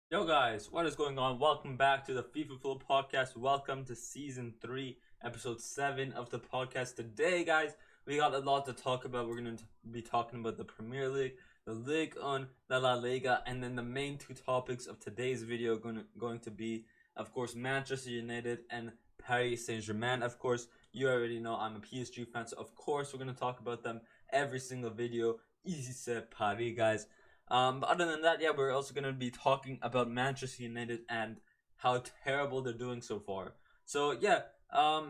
Yo guys, what is going on? Welcome back to the FIFA Flow podcast. Welcome to season 3, episode 7 of the podcast. Today, guys, we got a lot to talk about. We're going to be talking about the Premier League, the Ligue 1, the La Liga, and then the main two topics of today's video going to be, of course, Manchester United and Paris Saint-Germain. Of course, you already know I'm a PSG fan, so of course we're going to talk about them every single video. Easy set Paris, guys. But other than that, yeah, we're also going to be talking about Manchester United and how terrible they're doing so far. So, yeah,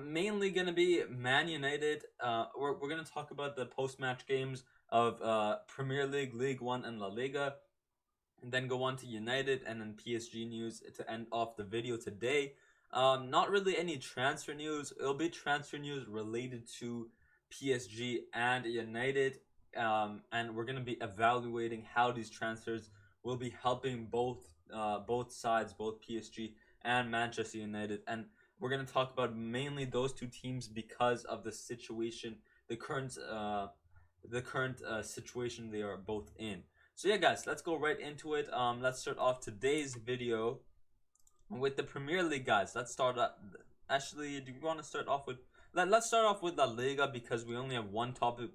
mainly going to be Man United. We're going to talk about the post match games of Premier League, League 1, and La Liga. And then go on to United and then PSG news to end off the video today. Not really any transfer news. It'll be transfer news related to PSG and United, and we're gonna be evaluating how these transfers will be helping both sides, both PSG and Manchester United, and we're gonna talk about mainly those two teams because of the situation, the current situation they are both in. So yeah, guys, let's go right into it. Let's start off today's video with the Premier League, guys. Let's start up. Actually, do you want to start off with? Let's start off with La Liga because we only have one topic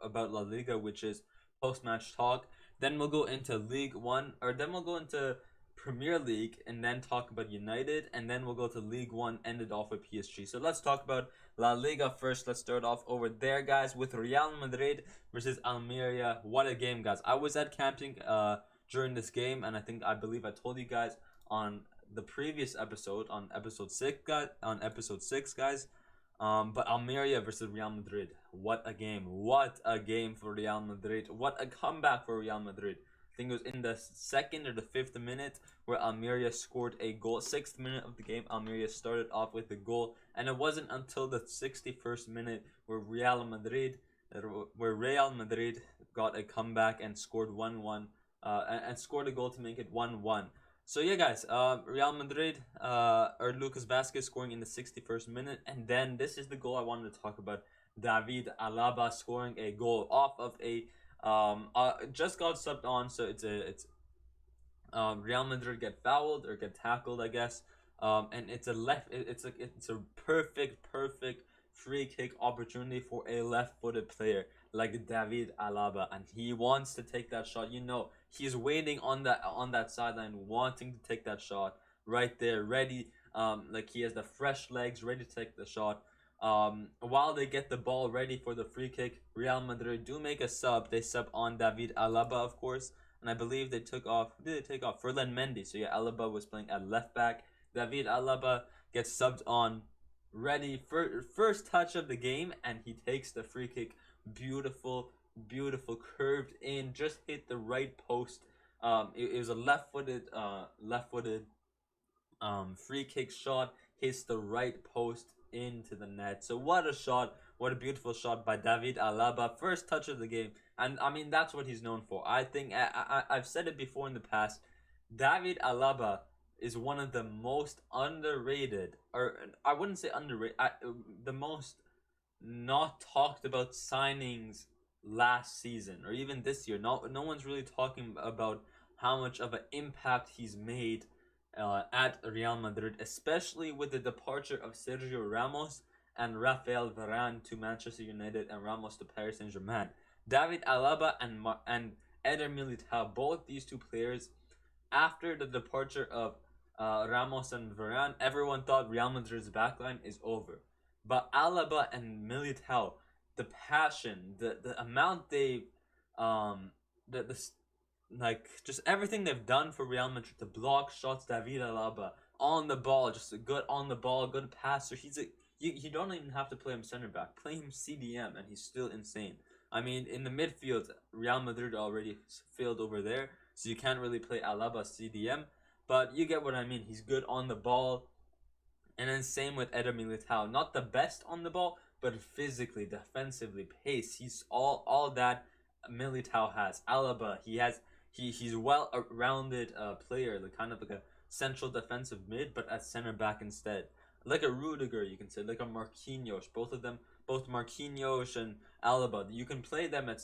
about La Liga, which is post-match talk. Then we'll go into League One, or then we'll go into Premier League, and then talk about United, and then we'll go to League One, end it off with PSG. So let's talk about La Liga first. Let's start off over there, guys, with Real Madrid versus Almeria. What a game, guys! I was at camping during this game, and I believe I told you guys on the previous episode on episode 6, guys. But Almeria versus Real Madrid. What a game. What a game for Real Madrid. What a comeback for Real Madrid. I think it was in the second or the 5th minute where Almeria scored a goal. 6th minute of the game, Almeria started off with the goal, and it wasn't until the 61st minute where Real Madrid got a comeback and scored 1-1, and scored a goal to make it 1-1. So yeah, guys, Real Madrid, or Lucas Vazquez scoring in the 61st minute, and then this is the goal I wanted to talk about. David Alaba scoring a goal off of a just got subbed on, so it's Real Madrid get fouled or get tackled, I guess. And it's a perfect free kick opportunity for a left-footed player like David Alaba, and he wants to take that shot. He's waiting on that sideline, wanting to take that shot right there, ready. Like he has the fresh legs, ready to take the shot. While they get the ball ready for the free kick, Real Madrid do make a sub. They sub on David Alaba, of course, and I believe they took off. Who did they take off? Ferland Mendy. So yeah, Alaba was playing at left back. David Alaba gets subbed on, ready for first touch of the game, and he takes the free kick. Beautiful, curved in, just hit the right post. It was a left-footed free kick shot, hits the right post into the net. So what a shot! What a beautiful shot by David Alaba. First touch of the game, and I mean that's what he's known for. I think I've said it before in the past. David Alaba is one of the most underrated, or I wouldn't say underrated, the most not talked about signings last season or even this year. No one's really talking about how much of an impact he's made at Real Madrid, especially with the departure of Sergio Ramos and Rafael Varane to Manchester United and Ramos to Paris Saint-Germain. David Alaba and Eder Militao, both these two players, after the departure of Ramos and Varane, everyone thought Real Madrid's backline is over. But Alaba and Militao, the passion, the amount they've, the like just everything they've done for Real Madrid, the block shots, David Alaba on the ball, just a good on the ball, good passer. You don't even have to play him center back. Play him CDM, and he's still insane. I mean, in the midfield, Real Madrid already failed over there, so you can't really play Alaba CDM. But you get what I mean. He's good on the ball. And then same with Eder Militao. Not the best on the ball, but physically, defensively, pace. He's all that Militao has. Alaba, he's well-rounded player, like kind of like a central defensive mid, but at center back instead. Like a Rudiger, you can say, like a Marquinhos. Both of them, both Marquinhos and Alaba, you can play them at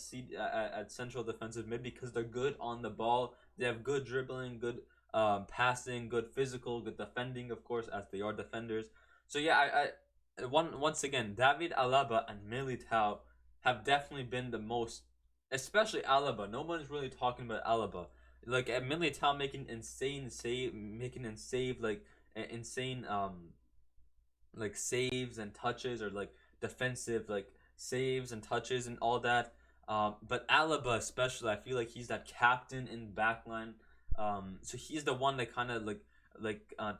central defensive mid because they're good on the ball. They have good dribbling, good passing, good physical, good defending, of course, as they are defenders. So yeah, once again, David Alaba and Militao have definitely been the most, especially Alaba. No one's really talking about Alaba. Like Militao making insane insane like saves and touches, or like defensive like saves and touches and all that. But Alaba especially, I feel like he's that captain in backline. So he's the one that kind of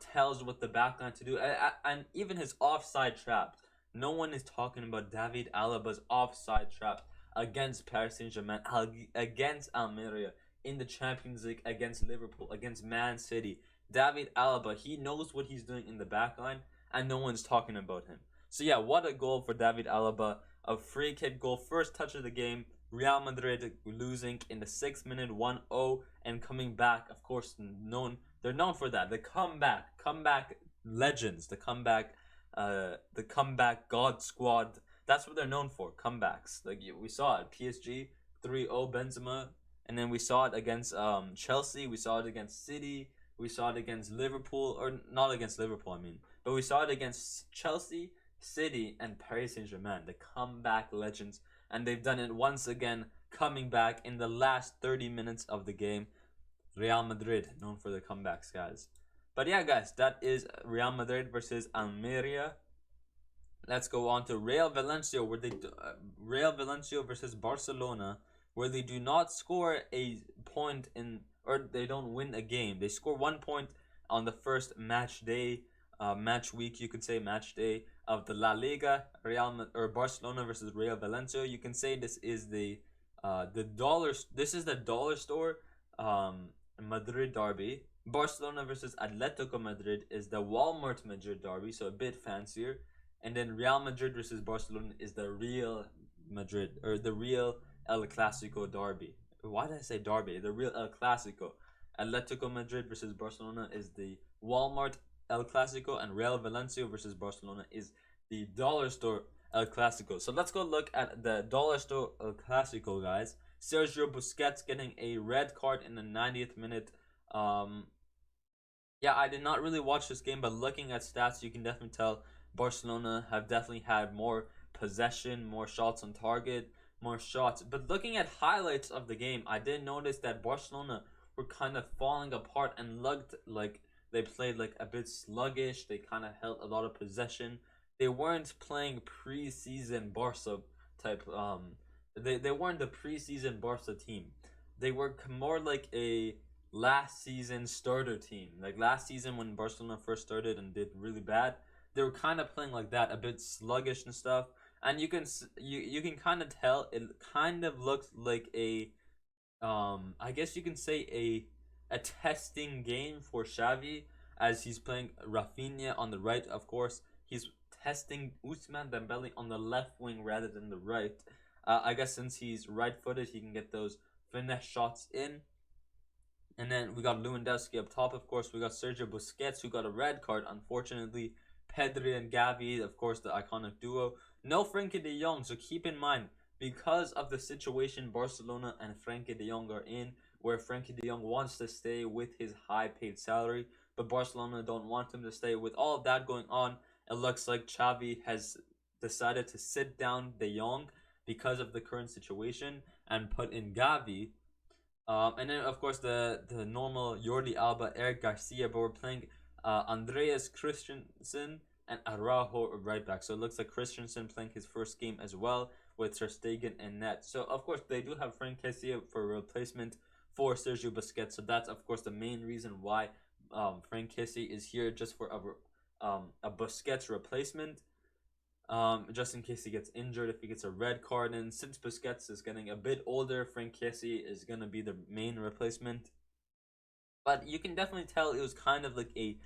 tells what the backline to do, and even his offside traps. No one is talking about David Alaba's offside traps against Paris Saint Germain, against Almeria in the Champions League, against Liverpool, against Man City. David Alaba, he knows what he's doing in the backline, and no one's talking about him. So yeah, what a goal for David Alaba. A free kick goal, first touch of the game. Real Madrid losing in the 6th minute 1-0 and coming back. Of course, they're known for that. The comeback legends, the comeback God squad. That's what they're known for, comebacks. Like we saw it, PSG 3-0 Benzema, and then we saw it against Chelsea, we saw it against City, we saw it against Liverpool, or not against Liverpool, I mean, but we saw it against Chelsea, City, and Paris Saint Germain, the comeback legends, and they've done it once again, coming back in the last 30 minutes of the game. Real Madrid, known for their comebacks, guys. But yeah, guys, that is Real Madrid versus Almeria. Let's go on to Real Valencia, where Real Valencia versus Barcelona, where they do not score a point or they don't win a game. They score 1 point on the first match day, match week, you could say, match day of the La Liga. Barcelona versus Real Valencia. You can say this is the dollar. This is the dollar store Madrid derby. Barcelona versus Atletico Madrid is the Walmart Madrid derby, so a bit fancier. And then Real Madrid versus Barcelona is the Real Madrid, or the Real El Clasico derby. Why did I say derby? The Real El Clasico. Atletico Madrid versus Barcelona is the Walmart El Clasico, and Real Valencia versus Barcelona is the dollar store El Clasico. So let's go look at the dollar store El Clasico, guys. Sergio Busquets getting a red card in the 90th minute. Yeah, I did not really watch this game, but looking at stats, you can definitely tell Barcelona have definitely had more possession, more shots on target, more shots. But looking at highlights of the game, I did notice that Barcelona were kind of falling apart and looked like they played like a bit sluggish. They kind of held a lot of possession. They weren't playing preseason Barca type. They weren't the preseason Barca team. They were more like a last season starter team. Like last season when Barcelona first started and did really bad, they were kind of playing like that, a bit sluggish and stuff. And you can kind of tell it kind of looks like a I guess you can say a testing game for Xavi, as he's playing Rafinha on the right. Of course, he's testing Ousmane Dembele on the left wing rather than the right. I guess since he's right-footed, he can get those finesse shots in. And then we got Lewandowski up top, of course. We got Sergio Busquets, who got a red card, unfortunately. Pedri and Gavi, of course, the iconic duo. No Frenkie de Jong, so keep in mind, because of the situation Barcelona and Frenkie de Jong are in, where Frenkie de Jong wants to stay with his high-paid salary, but Barcelona don't want him to stay. With all of that going on, it looks like Xavi has decided to sit down de Jong because of the current situation and put in Gavi. And then, of course, the normal Jordi Alba, Eric Garcia, but we're playing Andreas Christensen and Araujo right back. So it looks like Christensen playing his first game as well with Ter Stegen and net. So, of course, they do have Frank Kessie for replacement for Sergio Busquets. So that's, of course, the main reason why Frank Kessie is here, just for a Busquets replacement. Just in case he gets injured, if he gets a red card. And since Busquets is getting a bit older, Frank Kessie is going to be the main replacement. But you can definitely tell it was kind of like a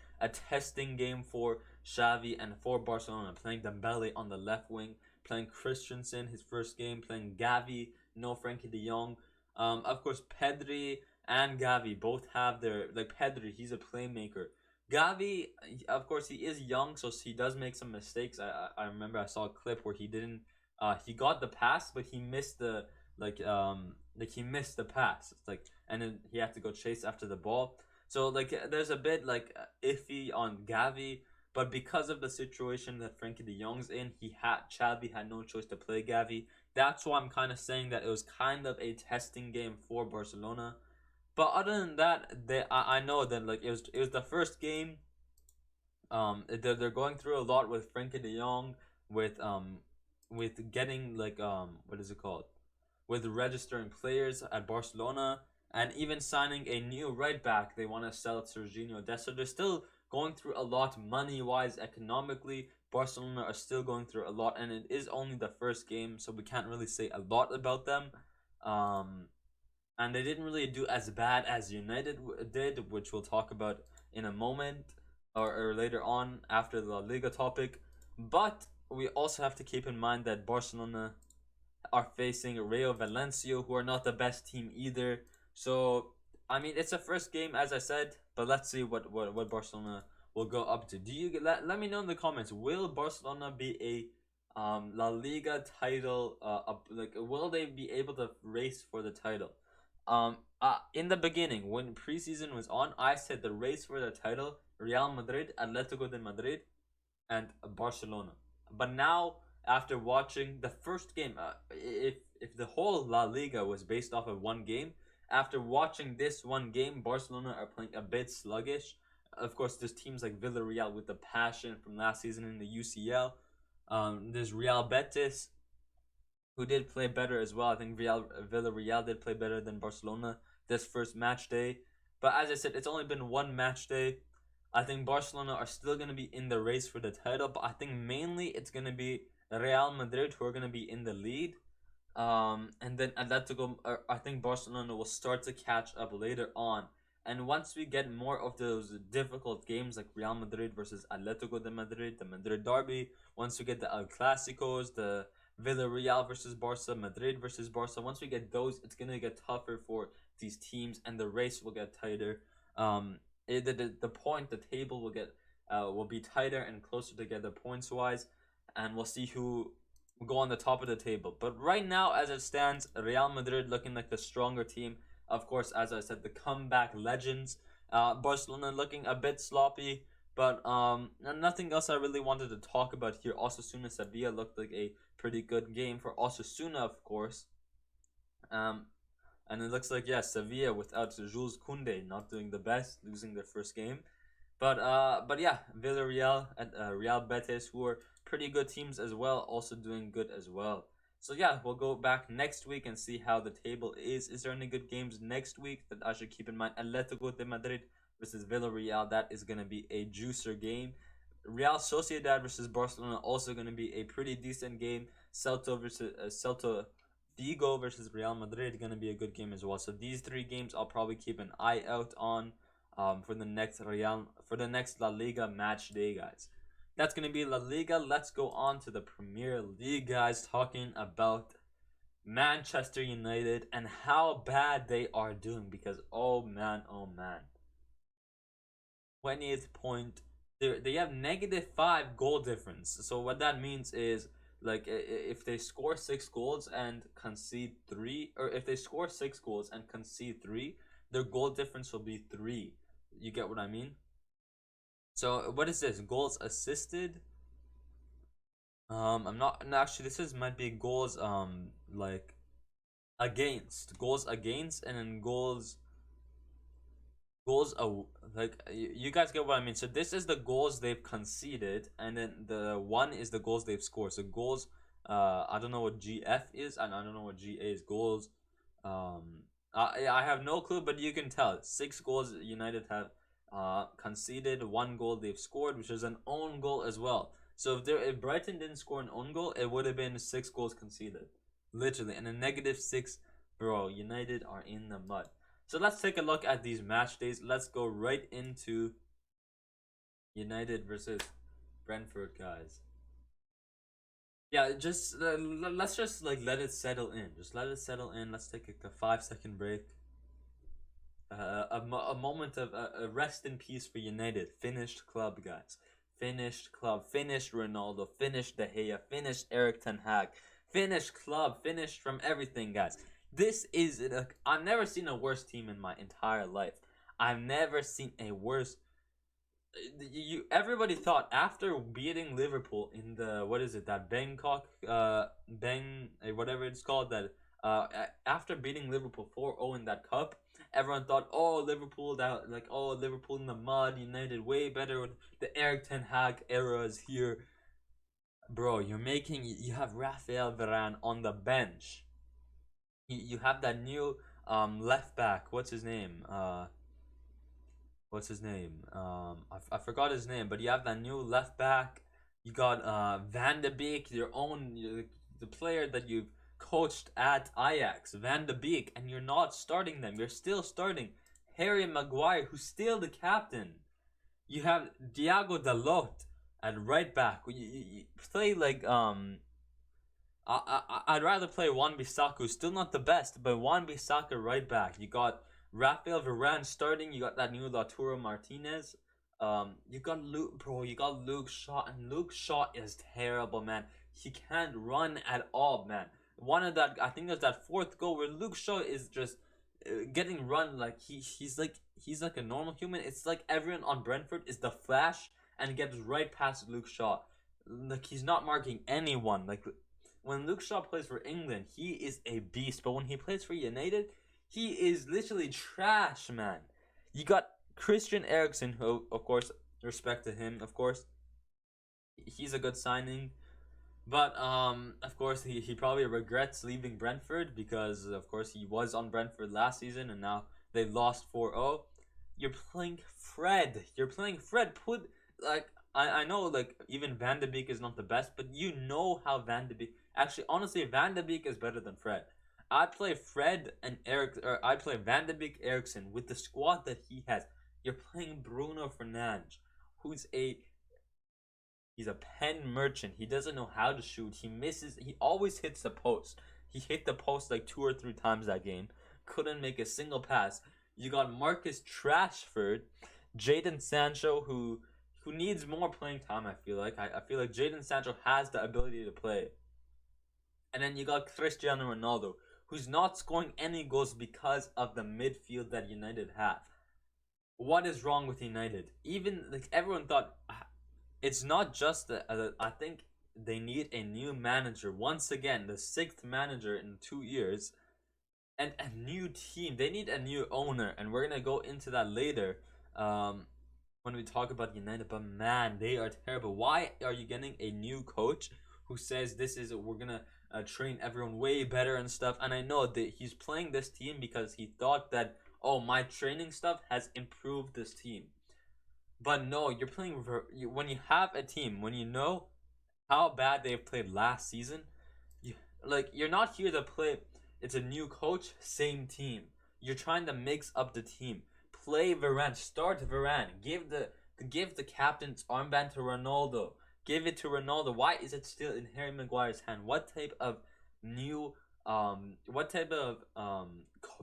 testing game for Xavi and for Barcelona, playing Dembele on the left wing, playing Christensen his first game, playing Gavi, no Frankie de Jong. Of course, Pedri and Gavi both have their, like Pedri, he's a playmaker. Gavi, of course, he is young, so he does make some mistakes. I remember I saw a clip where he didn't, he got the pass, but he missed the he missed the pass. It's like, and then he had to go chase after the ball. So like there's a bit like iffy on Gavi, but because of the situation that Frankie De Jong's in, he had Xavi had no choice to play Gavi. That's why I'm kind of saying that it was kind of a testing game for Barcelona. But other than that, I know that like it was the first game. They're going through a lot with Frankie De Jong, with getting like what is it called, with registering players at Barcelona, and even signing a new right back. They want to sell Serginho Dest. So they're still going through a lot money wise, economically. Barcelona are still going through a lot, and it is only the first game, so we can't really say a lot about them. Um, and they didn't really do as bad as United did, which we'll talk about in a moment or later on after the La Liga topic. But we also have to keep in mind that Barcelona are facing Rayo Valencia, who are not the best team either. So, I mean, it's a first game, as I said, but let's see what Barcelona will go up to. Let me know in the comments, will Barcelona be a La Liga title? Like, will they be able to race for the title? In the beginning, when preseason was on, I said the race for the title: Real Madrid, Atletico de Madrid, and Barcelona. But now, after watching the first game, if the whole La Liga was based off of one game, after watching this one game, Barcelona are playing a bit sluggish. Of course, there's teams like Villarreal with the passion from last season in the UCL. There's Real Betis, who did play better as well. I think Villarreal did play better than Barcelona this first match day. But as I said, it's only been one match day. I think Barcelona are still going to be in the race for the title, but I think mainly it's going to be Real Madrid who are going to be in the lead. And then Atletico, I think Barcelona will start to catch up later on. And once we get more of those difficult games like Real Madrid versus Atletico de Madrid, the Madrid derby, once we get the El Clásicos, the Villarreal versus Barca, Madrid versus Barca, once we get those, it's going to get tougher for these teams and the race will get tighter. The table will be tighter and closer together points wise, and we'll see who will go on the top of the table. But right now, as it stands, Real Madrid looking like the stronger team. Of course, as I said, the comeback legends. Barcelona looking a bit sloppy, but nothing else I really wanted to talk about here. Osasuna Sevilla looked like a pretty good game for Osasuna, of course. Um, and it looks like, yeah, Sevilla without Jules Koundé not doing the best, losing their first game. But yeah, Villarreal and Real Betis, who are pretty good teams as well, also doing good as well. So yeah, we'll go back next week and see how the table is. Is there any good games next week that I should keep in mind? Atletico de Madrid versus Villarreal, that is going to be a juicer game. Real Sociedad versus Barcelona, also going to be a pretty decent game. Celta Vigo versus Real Madrid, going to be a good game as well. So these three games I'll probably keep an eye out on for the next La Liga match day, guys. That's gonna be La Liga. Let's go on to the Premier League, guys. Talking about Manchester United and how bad they are doing. Because oh man, 20th point. They have -5 goal difference. So what that means is, like, if they score 6 goals and concede 3, or if they score 6 goals and concede 3, their goal difference will be 3. You get what I mean? So what is this? Goals assisted? I'm not. No, actually, this is might be goals. Like goals against, and then goals. Like you guys get what I mean. So this is the goals they've conceded, and then the one is the goals they've scored. So goals. I don't know what GF is, and I don't know what GA is. Goals. I have no clue, but you can tell 6 goals United have conceded, 1 goal they've scored, which is an own goal as well. So if Brighton didn't score an own goal, it would have been 6 goals conceded, literally, and a -6. Bro, United are in the mud. So let's take a look at these match days. Let's go right into United versus Brentford, guys. Yeah, just let's just like let it settle in. Just let it settle in. Let's take a 5 second break. A moment of a rest in peace for United. Finished club, guys. Finished club. Finished Ronaldo. Finished De Gea. Finished Eric Ten Hag. Finished club. Finished from everything, guys. This is I've never seen a worse team in my entire life. I've never seen a worse. Everybody thought after beating Liverpool in the, what is it, that Bangkok whatever it's called, that after beating Liverpool 4-0 in that cup, everyone thought, oh, Liverpool, that, like, oh, Liverpool in the mud, United way better, the Eric Ten Hag era is here. Bro, you have Rafael Varane on the bench. You have that new left back. What's his name? I forgot his name, but you have that new left back. You got Van de Beek, the player that you've coached at Ajax, Van de Beek, and you're not starting them. You're still starting Harry Maguire, who's still the captain. You have Diego Dalot at right back. You play like I'd rather play Wan Bissaka, still not the best, but Wan Bissaka right back. You got Rafael Varane starting. You got that new Lautaro Martinez. You got Luke, bro. You got Luke Shaw, and Luke Shaw is terrible, man. He can't run at all, man. One of that, I think there's that fourth goal where Luke Shaw is just getting run like he's like a normal human. It's like everyone on Brentford is the Flash and gets right past Luke Shaw. Like he's not marking anyone. Like when Luke Shaw plays for England, he is a beast. But when he plays for United, he is literally trash, man. You got Christian Eriksen, who, of course, respect to him, of course. He's a good signing. But, of course, he probably regrets leaving Brentford because, of course, he was on Brentford last season and now they lost 4-0. You're playing Fred. Put, like, I know, like, even Van de Beek is not the best, but you know how Van de Beek... Actually, honestly, Van de Beek is better than Fred. I'd play Fred and I'd play Van de Beek, Eriksen with the squad that he has. You're playing Bruno Fernandes, he's a pen merchant. He doesn't know how to shoot. He misses. He always hits the post. He hit the post like 2 or 3 times that game. Couldn't make a single pass. You got Marcus Rashford, Jadon Sancho, who needs more playing time. I feel like Jadon Sancho has the ability to play. And then you got Cristiano Ronaldo, who's not scoring any goals because of the midfield that United have. What is wrong with United? Even like everyone thought, it's not just I think they need a new manager once again, the 6th manager in 2 years, and a new team. They need a new owner, and we're gonna go into that later when we talk about United. But man, they are terrible. Why are you getting a new coach who says we're gonna train everyone way better and stuff? And I know that he's playing this team because he thought that, oh, my training stuff has improved this team. But no, you're playing when you have a team, when you know how bad they've played last season. You're not here to play. It's a new coach, same team. You're trying to mix up the team. Play Varane, start Varane. Give the captain's armband to Ronaldo. Give it to Ronaldo. Why is it still in Harry Maguire's hand? What type of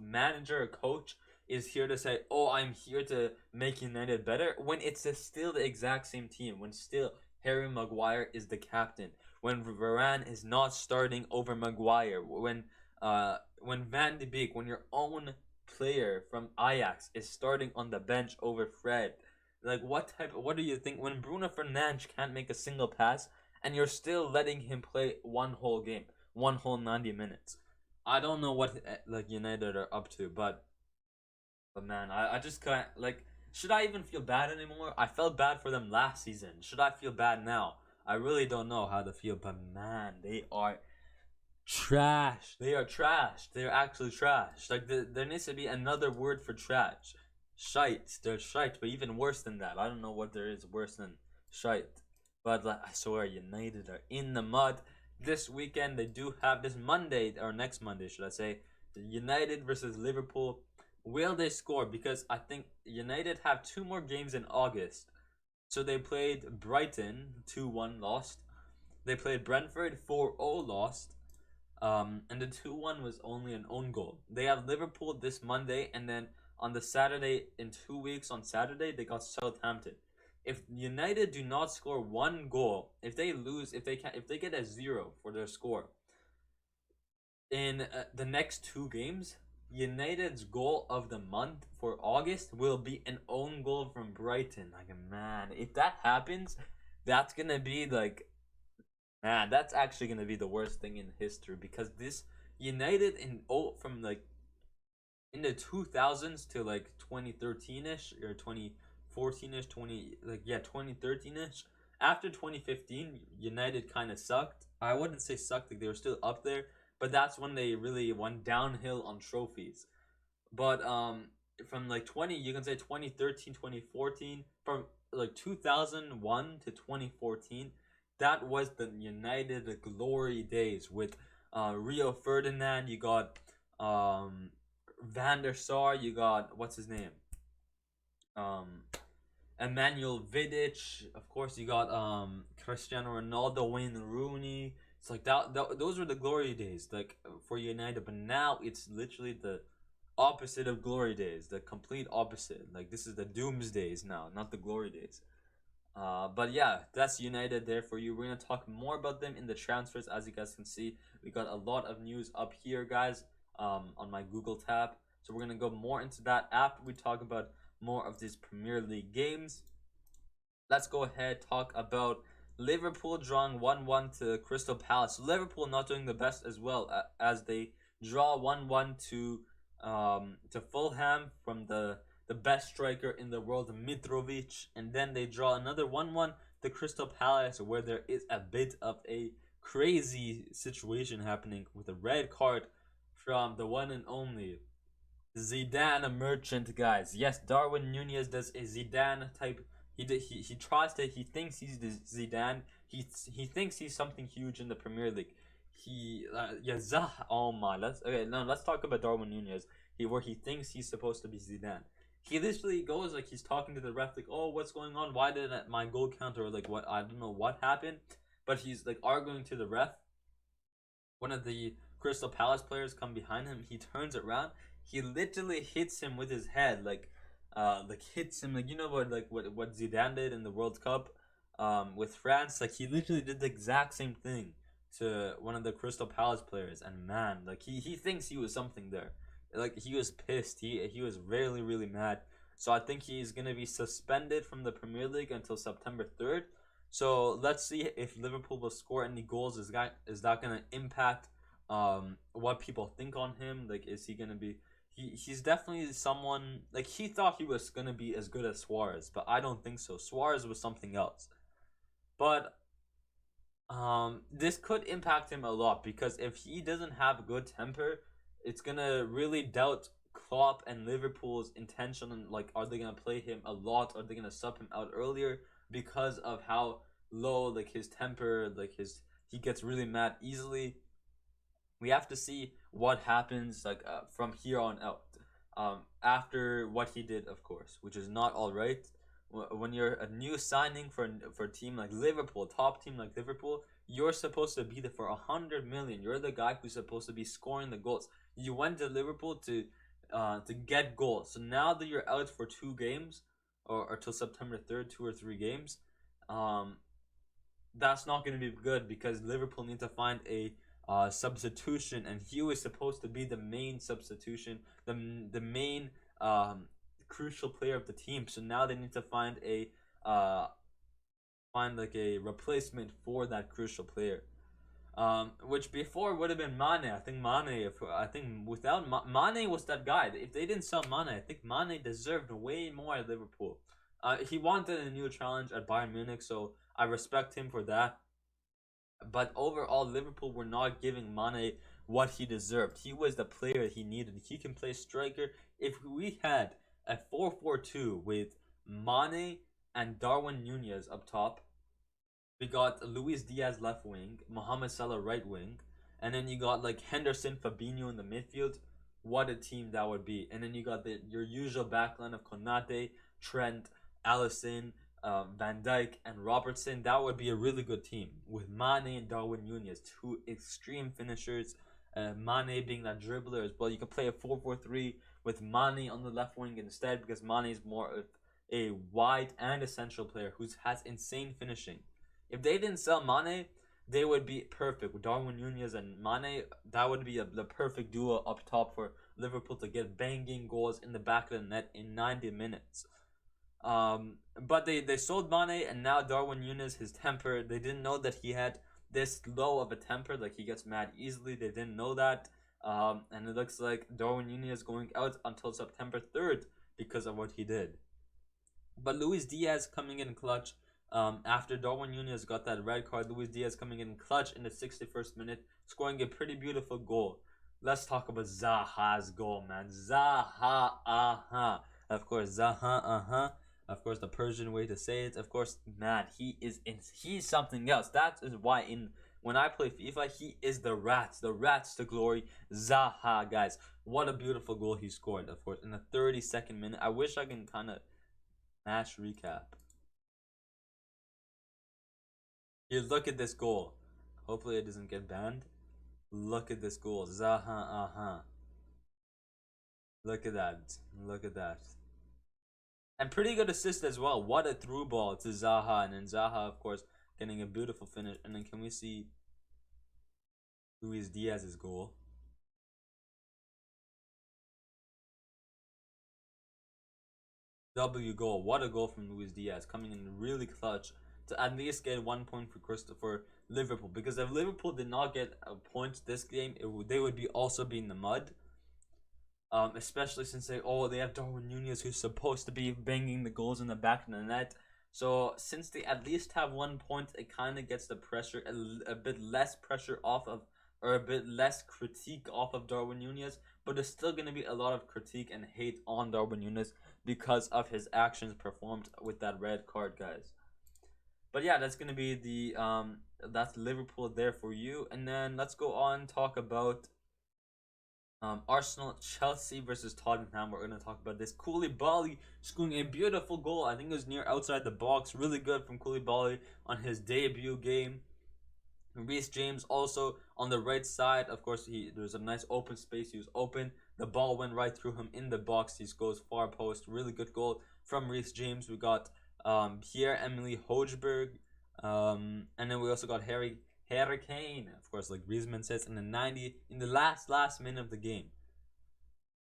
manager or coach is here to say, oh, I'm here to make United better, when it's still the exact same team, when still Harry Maguire is the captain, when Varane is not starting over Maguire, when Van de Beek, when your own player from Ajax is starting on the bench over Fred. Like, what do you think when Bruno Fernandes can't make a single pass and you're still letting him play one whole game, one whole 90 minutes? I don't know what like United are up to, but man, I just can't, like, should I even feel bad anymore? I felt bad for them last season. Should I feel bad now? I really don't know how to feel, but man, they are trash. They are trash. They are actually trash. Like, there needs to be another word for trash. Shite. They're shite, but even worse than that. I don't know what there is worse than shite. But like, I swear, United are in the mud. This weekend, they do have this Monday, or next Monday, should I say, United versus Liverpool. Will they score? Because I think United have 2 more games in August. So they played Brighton, 2-1 lost. They played Brentford, 4-0 lost. And the 2-1 was only an own goal. They have Liverpool this Monday, and then on the Saturday, in 2 weeks on Saturday, they got Southampton. If United do not score 1 goal, if they lose, if they get a 0 for their score in the next 2 games, United's goal of the month for August will be an own goal from Brighton. Like, man, if that happens, that's gonna be like, man, that's actually gonna be the worst thing in history, because this United from like in the 2000s to like 2013ish or 2014ish, 2013ish. After 2015, United kind of sucked. I wouldn't say sucked, like they were still up there, but that's when they really went downhill on trophies. But from like 20, you can say 2013, 2014, from like 2001 to 2014, that was the United glory days with Rio Ferdinand. You got Van der Sar. You got, what's his name? Um, Emmanuel Vidic. Of course, you got Cristiano Ronaldo, Wayne Rooney. It's like those were the glory days, like for United. But now it's literally the opposite of glory days, the complete opposite. Like this is the doomsdays now, not the glory days. But yeah, that's United there for you. We're gonna talk more about them in the transfers. As you guys can see, we got a lot of news up here, guys, on my Google tab. So we're gonna go more into that after we talk about more of these Premier League games. Let's go ahead talk about Liverpool drawing 1-1 to Crystal Palace. So Liverpool not doing the best as well, as they draw 1-1 to Fulham from the best striker in the world, Mitrovic, and then they draw another 1-1 to Crystal Palace, where there is a bit of a crazy situation happening with a red card from the one and only Zidane Merchant, guys. Yes, Darwin Nunez does a Zidane type. He tries to. He thinks he's the Zidane. He thinks he's something huge in the Premier League. Oh my. Let's talk about Darwin Nunez. Where he thinks he's supposed to be Zidane. He literally goes like he's talking to the ref like, oh, what's going on? Why didn't my goal counter, or like what, I don't know what happened, but he's like arguing to the ref. One of the Crystal Palace players come behind him. He turns around. He literally hits him with his head, like hits him, like, you know what Zidane did in the World Cup, with France. Like he literally did the exact same thing to one of the Crystal Palace players, and man, like he thinks he was something there. Like he was pissed. He was really really mad. So I think he's gonna be suspended from the Premier League until September 3rd. So let's see if Liverpool will score any goals. Is that gonna impact what people think on him? Like, is he gonna be? He's definitely someone, like, he thought he was gonna be as good as Suarez, but I don't think so. Suarez was something else. But this could impact him a lot, because if he doesn't have a good temper, it's gonna really doubt Klopp and Liverpool's intention, and like, are they gonna play him a lot? Are they gonna sub him out earlier because of how low, like, his temper, like he gets really mad easily. We have to see what happens, like, from here on out. After what he did, of course, which is not all right. When you're a new signing for a team like Liverpool, top team like Liverpool, you're supposed to be there for 100 million. You're the guy who's supposed to be scoring the goals. You went to Liverpool to get goals. So now that you're out for 2 games, or till September 3rd, 2 or 3 games, that's not going to be good, because Liverpool need to find a substitution, and he was supposed to be the main substitution, the main crucial player of the team. So now they need to find like a replacement for that crucial player. Which before would have been Mane. I think without Mane was that guy. If they didn't sell Mane, I think Mane deserved way more at Liverpool. He wanted a new challenge at Bayern Munich, so I respect him for that. But overall, Liverpool were not giving Mane what he deserved. He was the player he needed. He can play striker. If we had a 4-4-2 with Mane and Darwin Nunez up top, we got Luis Diaz left wing, Mohamed Salah right wing, and then you got like Henderson, Fabinho in the midfield. What a team that would be! And then you got your usual backline of Konate, Trent, Allison, Van Dijk, and Robertson. That would be a really good team with Mane and Darwin Nunez, two extreme finishers. Mane being that dribbler as well. You can play a 4-4-3 with Mane on the left wing instead, because Mane is more of a wide and essential player who has insane finishing. If they didn't sell Mane, they would be perfect with Darwin Nunez and Mane. That would be the perfect duo up top for Liverpool to get banging goals in the back of the net in 90 minutes. But they sold Mane, and now Darwin Núñez, his temper, they didn't know that he had this low of a temper, like he gets mad easily. They didn't know that. And it looks like Darwin Núñez is going out until September 3rd because of what he did. But Luis Diaz coming in clutch. After Darwin Núñez got that red card, Luis Diaz coming in clutch in the 61st minute, scoring a pretty beautiful goal. Let's talk about Zaha's goal, man. Zaha, of course, Zaha, of course, the Persian way to say it. Of course, man, he's something else. That is why when I play FIFA, he is the rats to glory. Zaha, guys, what a beautiful goal he scored. Of course, in the 32nd minute. I wish I can kind of match recap. Here, look at this goal. Hopefully, it doesn't get banned. Look at this goal, Zaha, Look at that. Look at that. And pretty good assist as well. What a through ball to Zaha. And then Zaha, of course, getting a beautiful finish. And then can we see Luis Diaz's goal? W goal. What a goal from Luis Diaz. Coming in really clutch to at least get 1 point for Liverpool. Because if Liverpool did not get a point this game, they would also be in the mud. Especially since they have Darwin Núñez, who's supposed to be banging the goals in the back of the net. So since they at least have 1 point, it kind of gets the pressure, a bit less pressure off of, or a bit less critique off of Darwin Núñez. But there's still going to be a lot of critique and hate on Darwin Núñez because of his actions performed with that red card, guys. But yeah, that's going to be that's Liverpool there for you. And then let's go on and talk about Arsenal, Chelsea versus Tottenham. We're going to talk about this. Koulibaly scoring a beautiful goal. I think it was near outside the box. Really good from Koulibaly on his debut game. Reece James also on the right side. Of course, there's a nice open space. He was open. The ball went right through him in the box. He goes far post. Really good goal from Reece James. We got Pierre-Emile Højbjerg. And then we also got Harry Kane, of course, like Griezmann says, in the last minute of the game.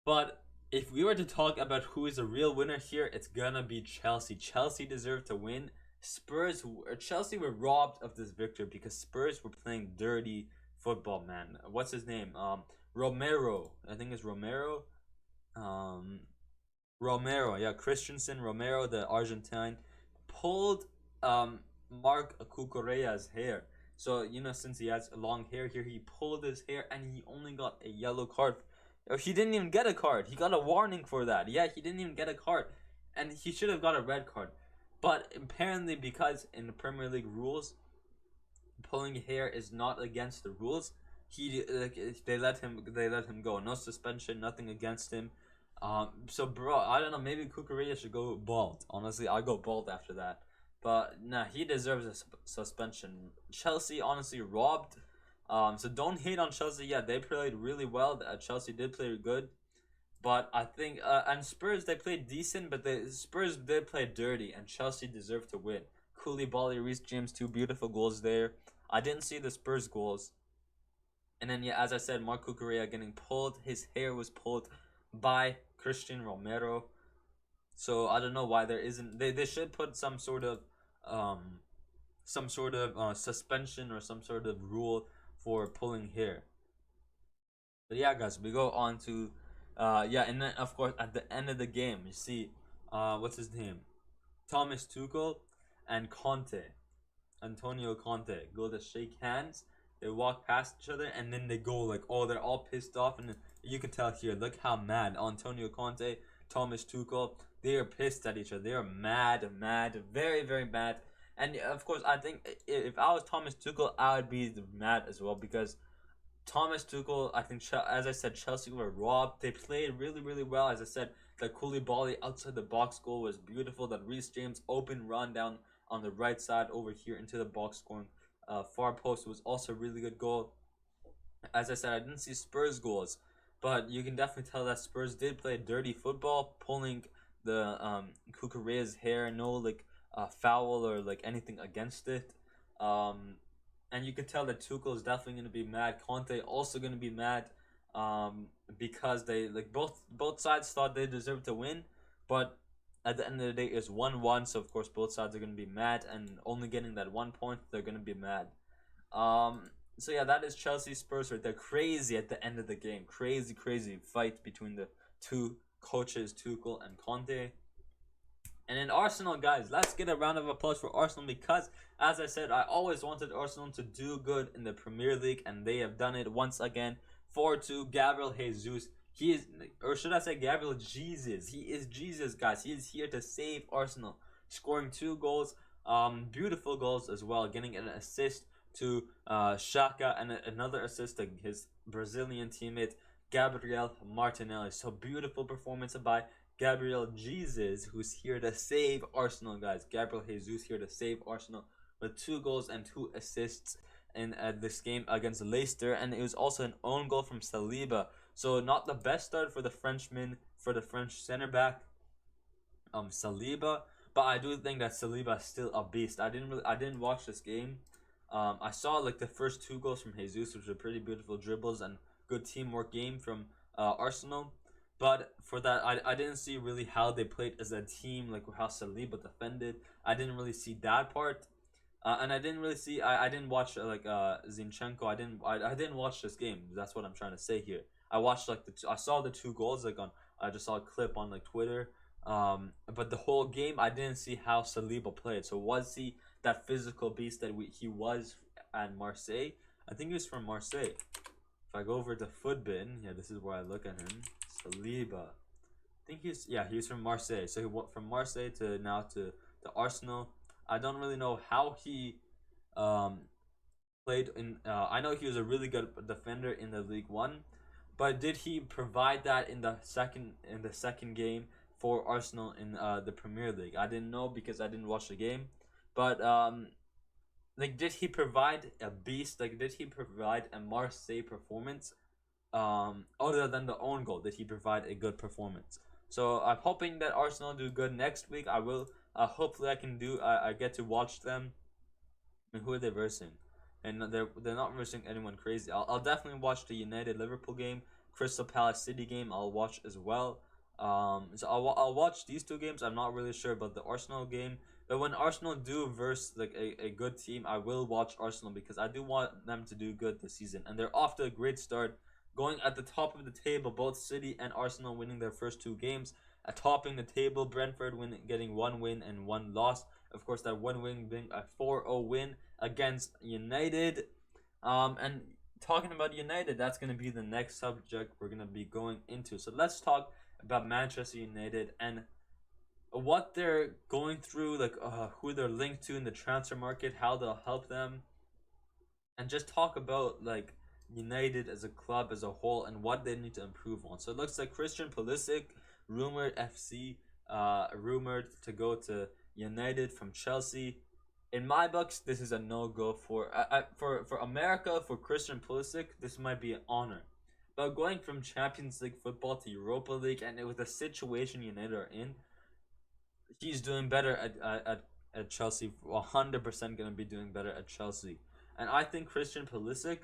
But if we were to talk about who is a real winner here, it's gonna be Chelsea. Chelsea deserved to win. Chelsea were robbed of this victory because Spurs were playing dirty football, man. What's his name? Romero. I think it's Romero. Romero, yeah, Christensen Romero, the Argentine, pulled Marc Cucurella's hair. So, since he has long hair here, he pulled his hair and he only got a yellow card. He didn't even get a card. He got a warning for that. Yeah, he didn't even get a card. And he should have got a red card. But apparently, because in the Premier League rules, pulling hair is not against the rules, they let him go. No suspension, nothing against him. So bro, I don't know, maybe Cucurella should go bald. Honestly, I'll go bald after that. But nah, he deserves a suspension. Chelsea honestly robbed. So don't hate on Chelsea. Yeah, they played really well. Chelsea did play good. But I think and Spurs, they played decent, but Spurs did play dirty, and Chelsea deserved to win. Koulibaly, Reece James, 2 beautiful goals there. I didn't see the Spurs goals. And then yeah, as I said, Marc Cucurella getting pulled. His hair was pulled by Christian Romero. So I don't know why there isn't. They should put some sort of suspension or some sort of rule for pulling hair. But yeah, guys, we go on to and then of course at the end of the game, you see what's his name, Thomas Tuchel and Antonio Conte go to shake hands. They walk past each other and then they go like, they're all pissed off, and you can tell here. Look how mad Antonio Conte, Thomas Tuchel, they are pissed at each other. They are mad, very, very mad. And of course, I think if I was Thomas Tuchel, I would be mad as well, because Thomas Tuchel, I think, as I said, Chelsea were robbed. They played really, really well. As I said, the Koulibaly outside the box goal was beautiful. That Reece James open run down on the right side over here into the box scoring far post was also a really good goal. As I said, I didn't see Spurs goals, but you can definitely tell that Spurs did play dirty football, pulling the Cucurella's hair. No foul or anything against it. And you can tell that Tuchel is definitely going to be mad. Conte also going to be mad. um, because they like both sides thought they deserved to win, but at the end of the day, it's 1-1. So of course, both sides are gonna be mad, and only getting that 1 point, they're gonna be mad. Um, so yeah, that is Chelsea Spurs right there. Crazy at the end of the game. Crazy, crazy fight between the two coaches, Tuchel and Conte. And in Arsenal, guys, let's get a round of applause for Arsenal because, as I said, I always wanted Arsenal to do good in the Premier League, and they have done it once again. 4-2, Gabriel Jesus. He is, or should I say, Gabriel Jesus. He is Jesus, guys. He is here to save Arsenal, scoring 2 goals, beautiful goals as well, getting an assist to Shaka and another assist to his Brazilian teammate Gabriel Martinelli. So beautiful performance by Gabriel Jesus, who's here to save Arsenal, guys. Gabriel Jesus here to save Arsenal with 2 goals and 2 assists in this game against Leicester, and it was also an own goal from Saliba. So not the best start for the Frenchman, for the French center back, Saliba. But I do think that Saliba is still a beast. I didn't watch this game. I saw like the first 2 goals from Jesus, which were pretty beautiful dribbles and good teamwork game from Arsenal. But for that, I didn't see really how they played as a team, like how Saliba defended. I didn't really see that part, and I didn't really see. I didn't watch Zinchenko. I didn't watch this game. That's what I'm trying to say here. I watched like I saw the 2 goals like on. I just saw a clip on like Twitter. But the whole game, I didn't see how Saliba played. So was he that physical beast that he was at Marseille? I think he was from Marseille. If I go over to Footbin, yeah, this is where I look at him. Saliba. I think he's from Marseille. So he went from Marseille to now to Arsenal. I don't really know how he um played in. I know he was a really good defender in the League One, but did he provide that in the second game for Arsenal in the Premier League? I didn't know because I didn't watch the game, but like did he provide a beast? Like did he provide a Marseille performance? Other than the own goal, did he provide a good performance? So I'm hoping that Arsenal do good next week. I will. Hopefully, I can do. I get to watch them. And who are they versing? And they're not versing anyone crazy. I'll definitely watch the United Liverpool game, Crystal Palace City game. I'll watch as well. So I'll watch these 2 games. I'm not really sure about the Arsenal game. But when Arsenal do verse like a good team, I will watch Arsenal because I do want them to do good this season. And they're off to a great start, going at the top of the table. Both City and Arsenal winning their first 2 games. Topping the table, Brentford getting 1 win and 1 loss. Of course, that 1 win being a 4-0 win against United. And talking about United, that's going to be the next subject we're going to be going into. So let's talk about Manchester United and what they're going through, like who they're linked to in the transfer market, how they'll help them, and just talk about like United as a club as a whole and what they need to improve on. So it looks like Christian Pulisic, rumored to go to United from Chelsea. In my books, this is a no-go for America. For Christian Pulisic, this might be an honor. But going from Champions League football to Europa League, and with the situation United are in, he's doing better at Chelsea. 100% going to be doing better at Chelsea. And I think Christian Pulisic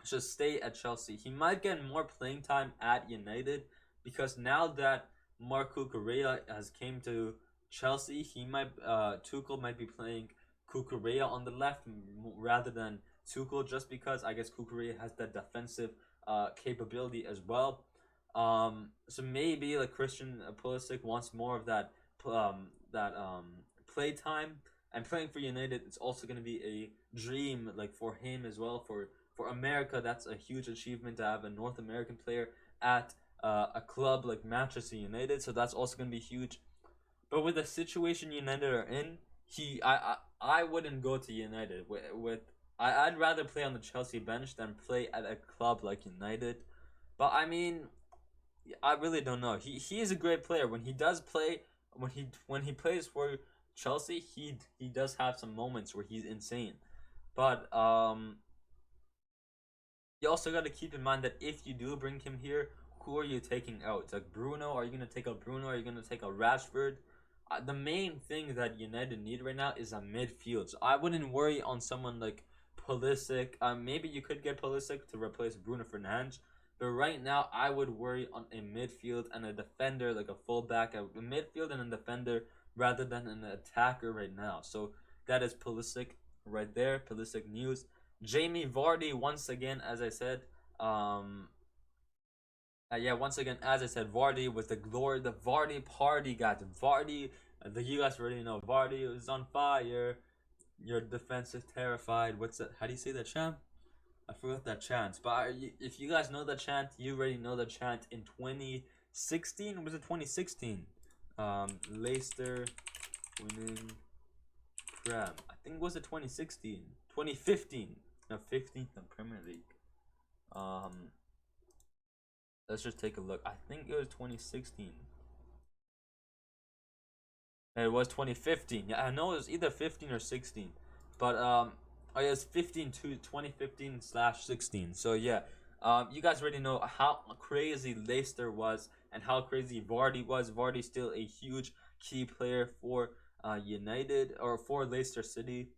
should stay at Chelsea. He might get more playing time at United because now that Marc Cucurella has came to Chelsea, Tuchel might be playing Cucurella on the left rather than Tuchel, just because I guess Cucurella has that defensive capability as well. So maybe like Christian Pulisic wants more of that play time, and playing for United, it's also going to be a dream like for him as well. For America, that's a huge achievement to have a North American player at a club like Manchester United. So that's also going to be huge. But with the situation United are in, I wouldn't go to United. I'd rather play on the Chelsea bench than play at a club like United. But I mean, I really don't know. He is a great player. When he does play, when he plays for Chelsea, he does have some moments where he's insane. But you also got to keep in mind that if you do bring him here, who are you taking out? It's like Bruno. Are you gonna take out Bruno? Are you gonna take out Rashford? The main thing that United need right now is a midfield. So I wouldn't worry on someone like Pulisic. Maybe you could get Pulisic to replace Bruno Fernandes, But right now, I would worry on a midfield and a defender, like a fullback, a midfield and a defender, rather than an attacker right now. So that is Pulisic right there. Pulisic news. Jamie Vardy once again, as I said, um, yeah, once again, as I said, Vardy was the Vardy party, guys. Vardy, you guys already know Vardy is on fire. Your defense is terrified. What's that? How do you say that, champ? I forgot that chant. But if you guys know that chant, you already know that chant in 2016. Was it 2016? Leicester winning Prem. I think was it 2016, 2015. No, 15th in Premier League. Um, let's just take a look. I think it was 2016. It was 2015. Yeah, I know it was either 15 or 16. But oh yeah, it's 15 to 2015/16. So yeah, you guys already know how crazy Leicester was and how crazy Vardy was. Vardy's still a huge key player for United or for Leicester City.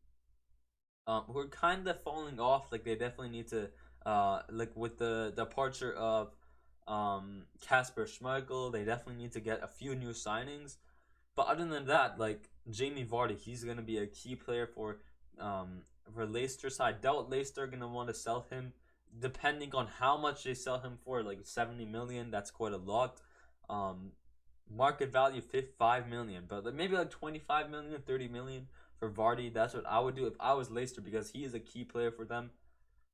Who are kind of falling off. Like they definitely need to like with the departure of Casper Schmeichel, they definitely need to get a few new signings. But other than that, like Jamie Vardy, he's gonna be a key player for Leicester. So I doubt Leicester are gonna want to sell him, depending on how much they sell him for. Like 70 million, that's quite a lot. Um, Market value 5 million, but like maybe like 25 million, 30 million for Vardy. That's what I would do if I was Leicester because he is a key player for them.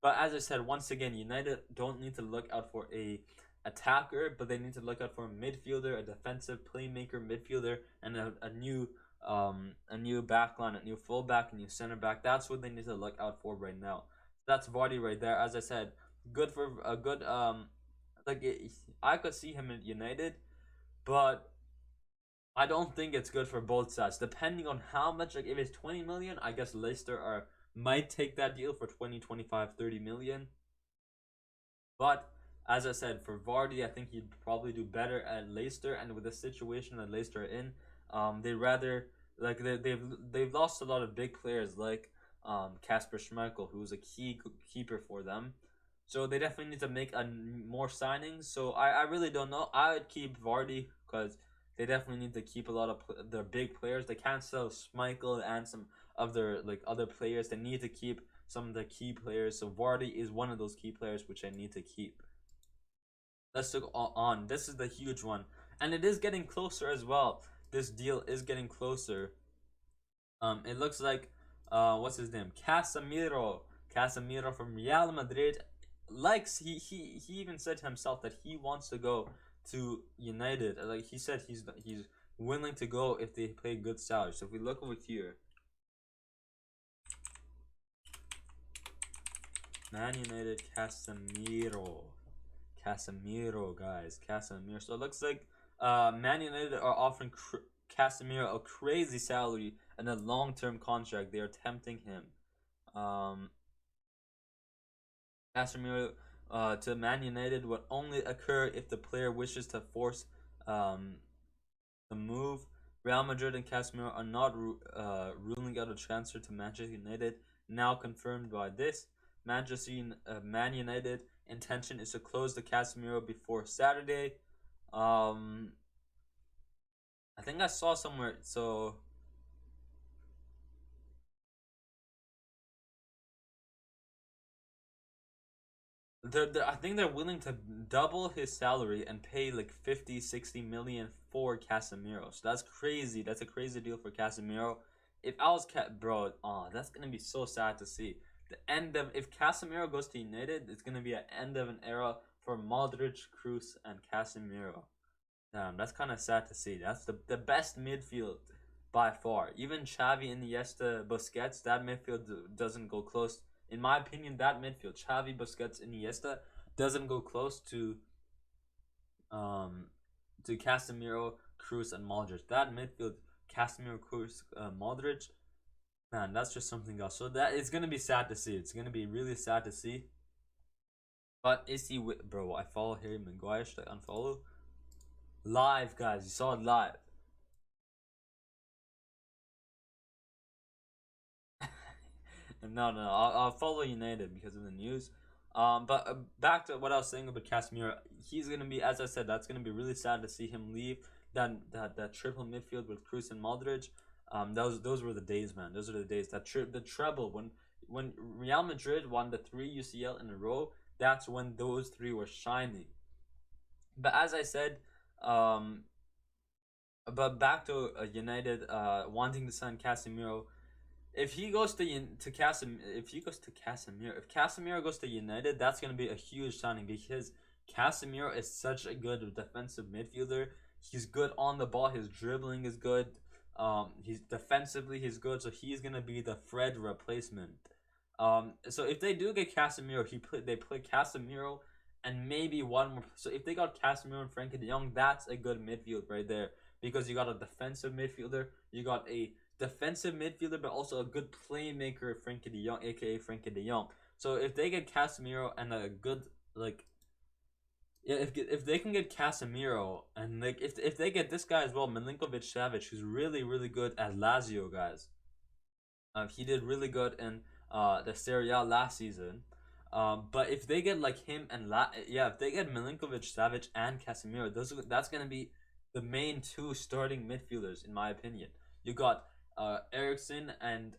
But as I said, once again, United don't need to look out for a attacker, but they need to look out for a midfielder, a defensive playmaker midfielder, and a new backline, a new fullback, a new center back. That's what they need to look out for right now. That's Vardy right there. As I said, good for a good I could see him in United, but I don't think it's good for both sides. Depending on how much, like if it's 20 million, I guess Leicester are might take that deal for 20, 25, 30 million. But as I said, for Vardy, I think he'd probably do better at Leicester. And with the situation that Leicester are in, they rather like they've lost a lot of big players like Casper Schmeichel, who's a key keeper for them. So they definitely need to make more signings. So I really don't know. I would keep Vardy because they definitely need to keep a lot of their big players. They can't sell Schmeichel and some of their like other players. They need to keep some of the key players. So Vardy is one of those key players which I need to keep. Let's look on. This is the huge one, and it is getting closer as well. This deal is getting closer. It looks like what's his name? Casemiro from Real Madrid likes he even said to himself that he wants to go to United. Like he said he's willing to go if they pay good salary. So if we look over here, Man United Casemiro, guys, Casemiro. So it looks like Man United are offering Casemiro a crazy salary and a long-term contract. They are tempting him. Um, Casemiro to Man United would only occur if the player wishes to force um, the move. Real Madrid and Casemiro are not ruling out a transfer to Manchester United, now confirmed by this. Man United intention is to close the Casemiro before Saturday. Um, I think I saw somewhere. So I think they're willing to double his salary and pay like 50, 60 million for Casemiro. So that's crazy. That's a crazy deal for Casemiro. If I was bro, that's gonna be so sad to see. The end of if Casemiro goes to United, it's gonna be an end of an era for Modric, Kroos, and Casemiro. Damn, that's kind of sad to see. That's the best midfield by far. Even Xavi, Iniesta, Busquets, that midfield doesn't go close. In my opinion, that midfield, Xavi, Busquets, Iniesta, doesn't go close um to Casemiro, Kroos, and Modric. That midfield, Casemiro, Kroos, Modric, man, that's just something else. So that it's gonna be sad to see. It's gonna be really sad to see. But is he bro? I follow Harry Maguire. Should I unfollow? Live, guys. You saw it live. No, no, I'll follow United because of the news. But back to what I was saying about Casemiro, he's gonna be, as I said, that's gonna be really sad to see him leave. That triple midfield with Kroos and Modric, those were the days, man. Those are the days. The treble when Real Madrid won the three UCL in a row, that's when those three were shining. But as I said, um, but back to United wanting to sign Casemiro. If he goes to Casemiro, if Casemiro goes to United, that's gonna be a huge signing because Casemiro is such a good defensive midfielder. He's good on the ball. His dribbling is good. He's defensively he's good. So he's gonna be the Fred replacement. So if they do get Casemiro, they play Casemiro and maybe one more. So if they got Casemiro and Frankie De Jong, that's a good midfield right there because you got a defensive midfielder, you got a defensive midfielder, but also a good playmaker, Frankie De Jong, aka Frankie De Jong. So if they get Casemiro and a good like, yeah, if they can get Casemiro and like if they get this guy as well, Milinkovic Savic, who's really good at Lazio, guys. He did really good in the Serie A last season. But if they get like him and if they get Milinkovic Savic and Casemiro, that's gonna be the main two starting midfielders in my opinion. You got Ericsson and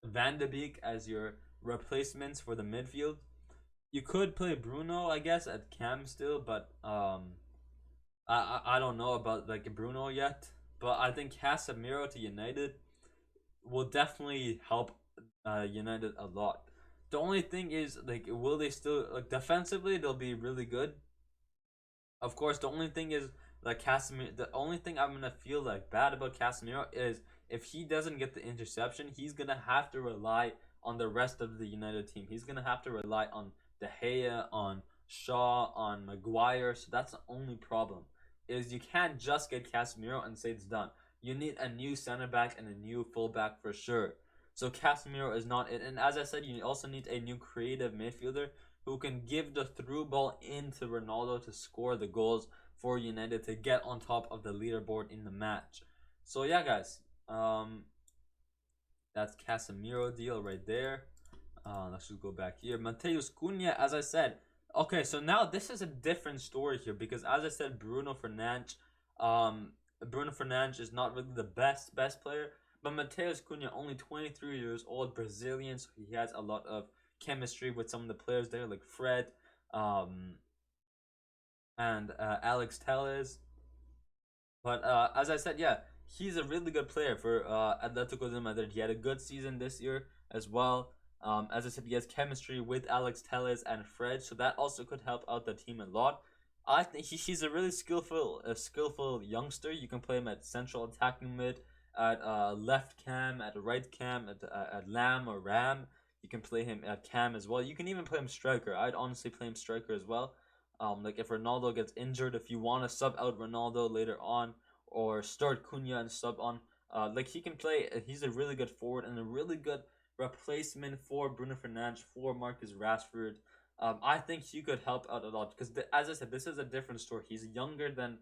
Van de Beek as your replacements for the midfield. You could play Bruno, I guess, at cam still, but I don't know about like Bruno yet. But I think Casemiro to United will definitely help United a lot. The only thing is, like, will they still like defensively? They'll be really good. Of course, the only thing is like Casemiro. The only thing I'm gonna feel like bad about Casemiro is if he doesn't get the interception, he's gonna have to rely on the rest of the United team. He's gonna have to rely on De Gea, on Shaw, on Maguire. So that's the only problem. Is you can't just get Casemiro and say it's done. You need a new center back and a new fullback for sure. So Casemiro is not it. And as I said, you also need a new creative midfielder who can give the through ball into Ronaldo to score the goals for United to get on top of the leaderboard in the match. So yeah, guys, that's Casemiro deal right there. Let's just go back here. Mateus Cunha, as I said. Okay, so now this is a different story here because as I said, Bruno Fernandes is not really the best player, but Mateus Cunha, only 23 years old, Brazilian, so he has a lot of chemistry with some of the players there, like Fred, and Alex Telles. But as I said, yeah, he's a really good player for Atletico de Madrid. He had a good season this year as well. As I said, he has chemistry with Alex Telles and Fred, so that also could help out the team a lot. I think he's a really skillful youngster. You can play him at central attacking mid, at left cam, at right cam, at Lam or Ram. You can play him at cam as well. You can even play him striker. I'd honestly play him striker as well. Like if Ronaldo gets injured, if you want to sub out Ronaldo later on, or start Cunha and sub on, like he can play. He's a really good forward and a really good replacement for Bruno Fernandes, for Marcus Rashford. I think he could help out a lot because, as I said, this is a different story. He's younger than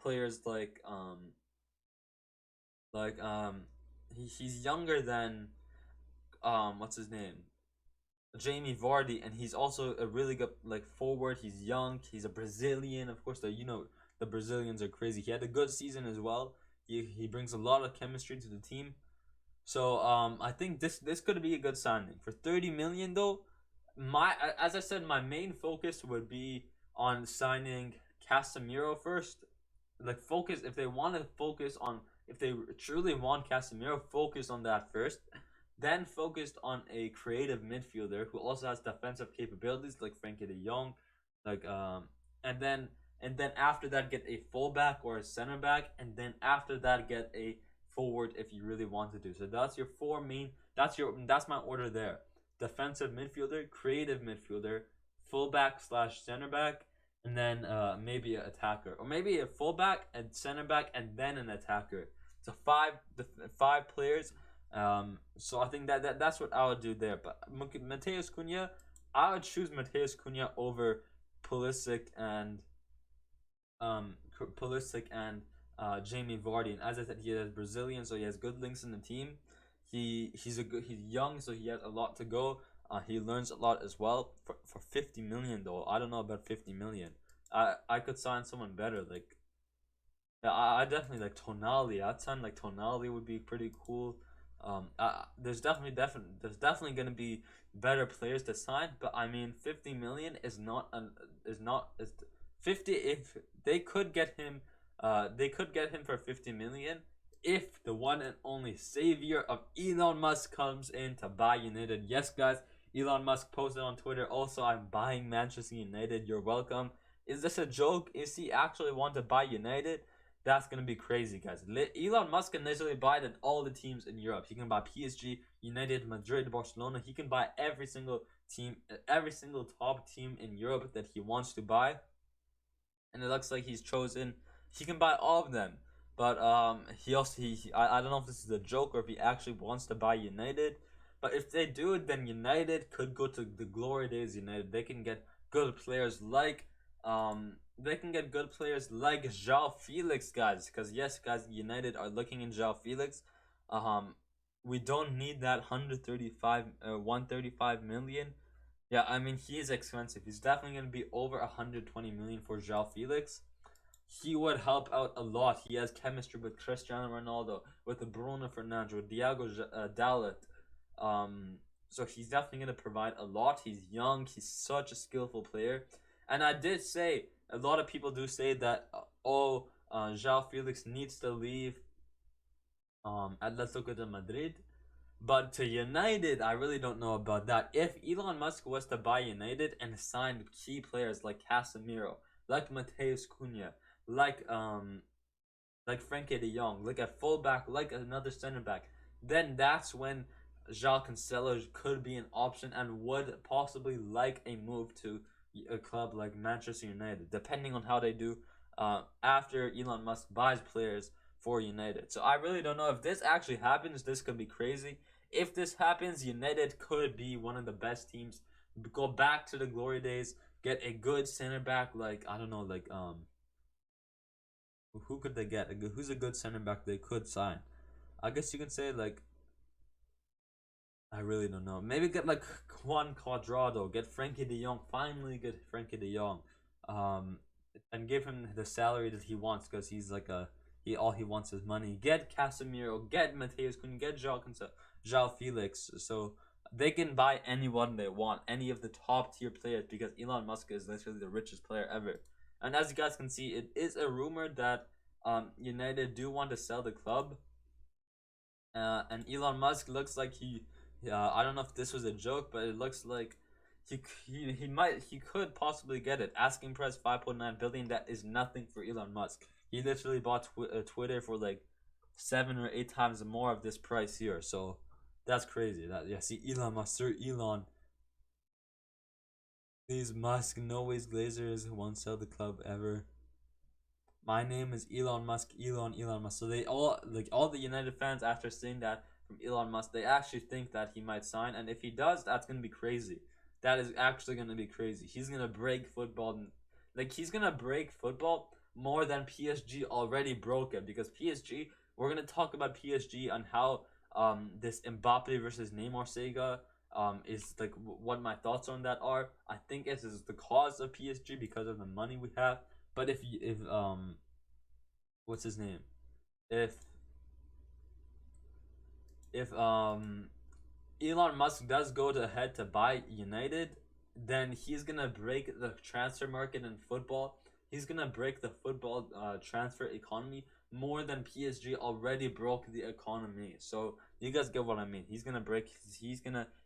players like he's younger than what's his name, Jamie Vardy, and he's also a really good like forward. He's young. He's a Brazilian, of course. The Brazilians are crazy. He had a good season as well. He brings a lot of chemistry to the team. So I think this could be a good signing for 30 million though. As I said, my main focus would be on signing Casemiro first. Like focus if they want to focus on if they truly want Casemiro, focus on that first. Then focused on a creative midfielder who also has defensive capabilities like Frankie De Jong, like and then after that get a fullback or a center back, and then after that get a forward if you really want to do. So that's your four main. That's my order there. Defensive midfielder, creative midfielder, fullback slash center back, and then maybe an attacker, or maybe a fullback and center back, and then an attacker. So five players. So I think that's what I would do there. But Mateus Cunha, I would choose Mateus Cunha over Pulisic and Jamie Vardy. And as I said, he is Brazilian, so he has good links in the team. He's young, so he has a lot to go. He learns a lot as well. For 50 million though, I don't know about 50 million. I could sign someone better. Like, yeah, I definitely like Tonali. I'd sign like Tonali would be pretty cool. There's definitely gonna be better players to sign, but I mean, 50 million is not is 50. If they could get him, they could get him for 50 million if the one and only savior of Elon Musk comes in to buy United. Yes, guys, Elon Musk posted on Twitter. Also, I'm buying Manchester United. You're welcome. Is this a joke? Is he actually want to buy United? That's gonna be crazy, guys. Elon Musk can literally buy all the teams in Europe. He can buy PSG, United, Madrid, Barcelona. He can buy every single team, every single top team in Europe that he wants to buy. And it looks like he's chosen. He can buy all of them. But I don't know if this is a joke or if he actually wants to buy United. But if they do it, then United could go to the glory days. United, they can get good players like João Felix, guys. Because yes, guys, United are looking in João Felix. We don't need that 135 million. Yeah, I mean, he is expensive. He's definitely going to be over 120 million for João Felix. He would help out a lot. He has chemistry with Cristiano Ronaldo, with Bruno Fernandes, with Diego Dalot. So he's definitely going to provide a lot. He's young. He's such a skillful player. And I did say, a lot of people do say that, João Felix needs to leave Atletico de Madrid. But to United, I really don't know about that. If Elon Musk was to buy United and sign key players like Casemiro, like Mateus Cunha, like Frankie De Jong, like a fullback, like another center back, then that's when João Cancelo could be an option and would possibly like a move to a club like Manchester United, depending on how they do after Elon Musk buys players for United. So I really don't know if this actually happens. This could be crazy. If this happens, United could be one of the best teams. Go back to the glory days. Get a good center back, like I don't know, like who could they get? Who's a good center back they could sign? I guess you could say like I really don't know. Maybe get like Juan Cuadrado. Get Frankie De Jong. Finally, get Frankie De Jong. And give him the salary that he wants because he's like all he wants is money. Get Casemiro. Get Mateus Cunha. Get João Felix. So they can buy anyone they want, any of the top tier players, because Elon Musk is literally the richest player ever. And as you guys can see, it is a rumor that United do want to sell the club. And Elon Musk looks like I don't know if this was a joke, but it looks like he could possibly get it. Asking price 5.9 billion. That is nothing for Elon Musk. He literally bought Twitter for like 7 or 8 times more of this price here. So that's crazy. See Elon Musk, Sir Elon. Please Musk, no ways Glazers won't sell the club ever. My name is Elon Musk, Elon Musk. So they all the United fans, after seeing that from Elon Musk, they actually think that he might sign, and if he does, that's gonna be crazy. That is actually gonna be crazy. He's gonna break football, he's gonna break football more than PSG already broke it, because PSG, we're gonna talk about PSG and how this Mbappe versus Neymar saga is like what my thoughts on that are. I think it is the cause of PSG because of the money we have. But if what's his name? If Elon Musk does go ahead to buy United, then he's gonna break the transfer market in football. He's gonna break the football transfer economy more than PSG already broke the economy. So you guys get what I mean. He's gonna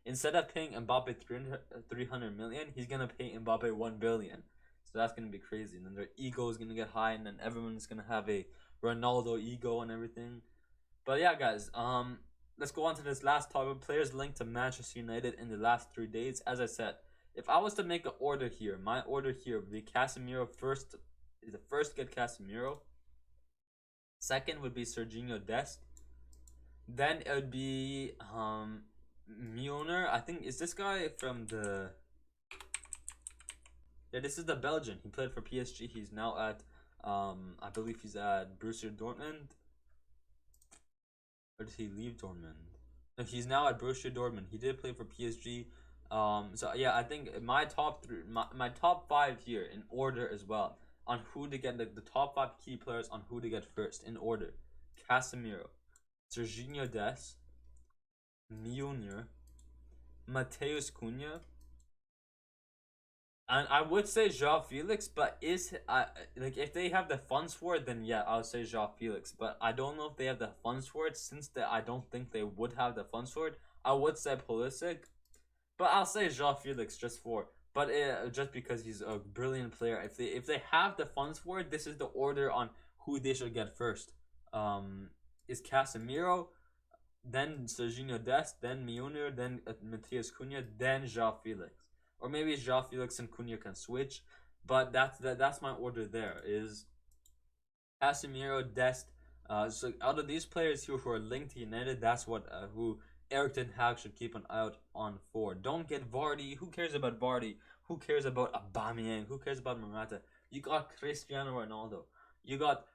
instead of paying Mbappe 300 million, he's gonna pay Mbappe 1 billion. So that's gonna be crazy. And then their ego is gonna get high, and then everyone's gonna have a Ronaldo ego and everything. But yeah, guys, let's go on to this last topic. Players linked to Manchester United in the last 3 days. As I said, if I was to make an order here, my order here would be Casemiro first. The first get Casemiro. Second would be Serginho Dest. Then it would be Milner. I think is this guy from the. Yeah, this is the Belgian. He played for PSG. He's now at I believe he's at Borussia Dortmund. Or did he leave Dortmund? No, he's now at Borussia Dortmund. He did play for PSG. So yeah, I think my top three, my top five here in order as well on who to get the top five key players on who to get first in order: Casemiro, Serginho Des, Milner, Mateus Cunha, and I would say Joao Felix, but like if they have the funds for it, then yeah, I would say Joao Felix. But I don't know if they have the funds for it. Since that I don't think they would have the funds for it, I would say Pulisic, but I'll say Joao Felix just because he's a brilliant player. If they have the funds for it, this is the order on who they should get first. Is Casemiro, then Serginho Dest, then Milner, then Matias Cunha, then Joao Felix, or maybe Joao Felix and Cunha can switch. But that's my order. There is Casemiro, Dest. So out of these players here who are linked to United, that's what who Eric Ten Hag should keep an eye out on for. Don't get Vardy. Who cares about Vardy? Who cares about Aubameyang? Who cares about Morata? You got Cristiano Ronaldo. You got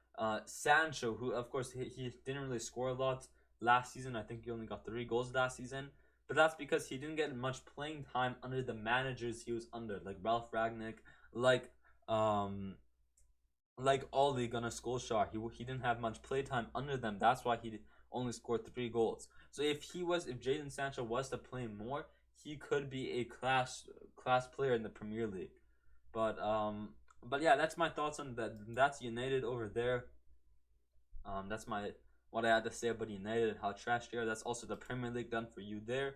Sancho, who of course he didn't really score a lot last season. I think he only got 3 goals last season. But that's because he didn't get much playing time under the managers he was under, like Ralph Ragnick, like um Ole Gunnar Solskjaer. He didn't have much playtime under them. That's why he only scored 3 goals. So if Jadon Sancho was to play more, he could be a class player in the Premier League. But yeah, that's my thoughts on that. That's United over there. That's my what I had to say about United and how trash they are. That's also the Premier League done for you there.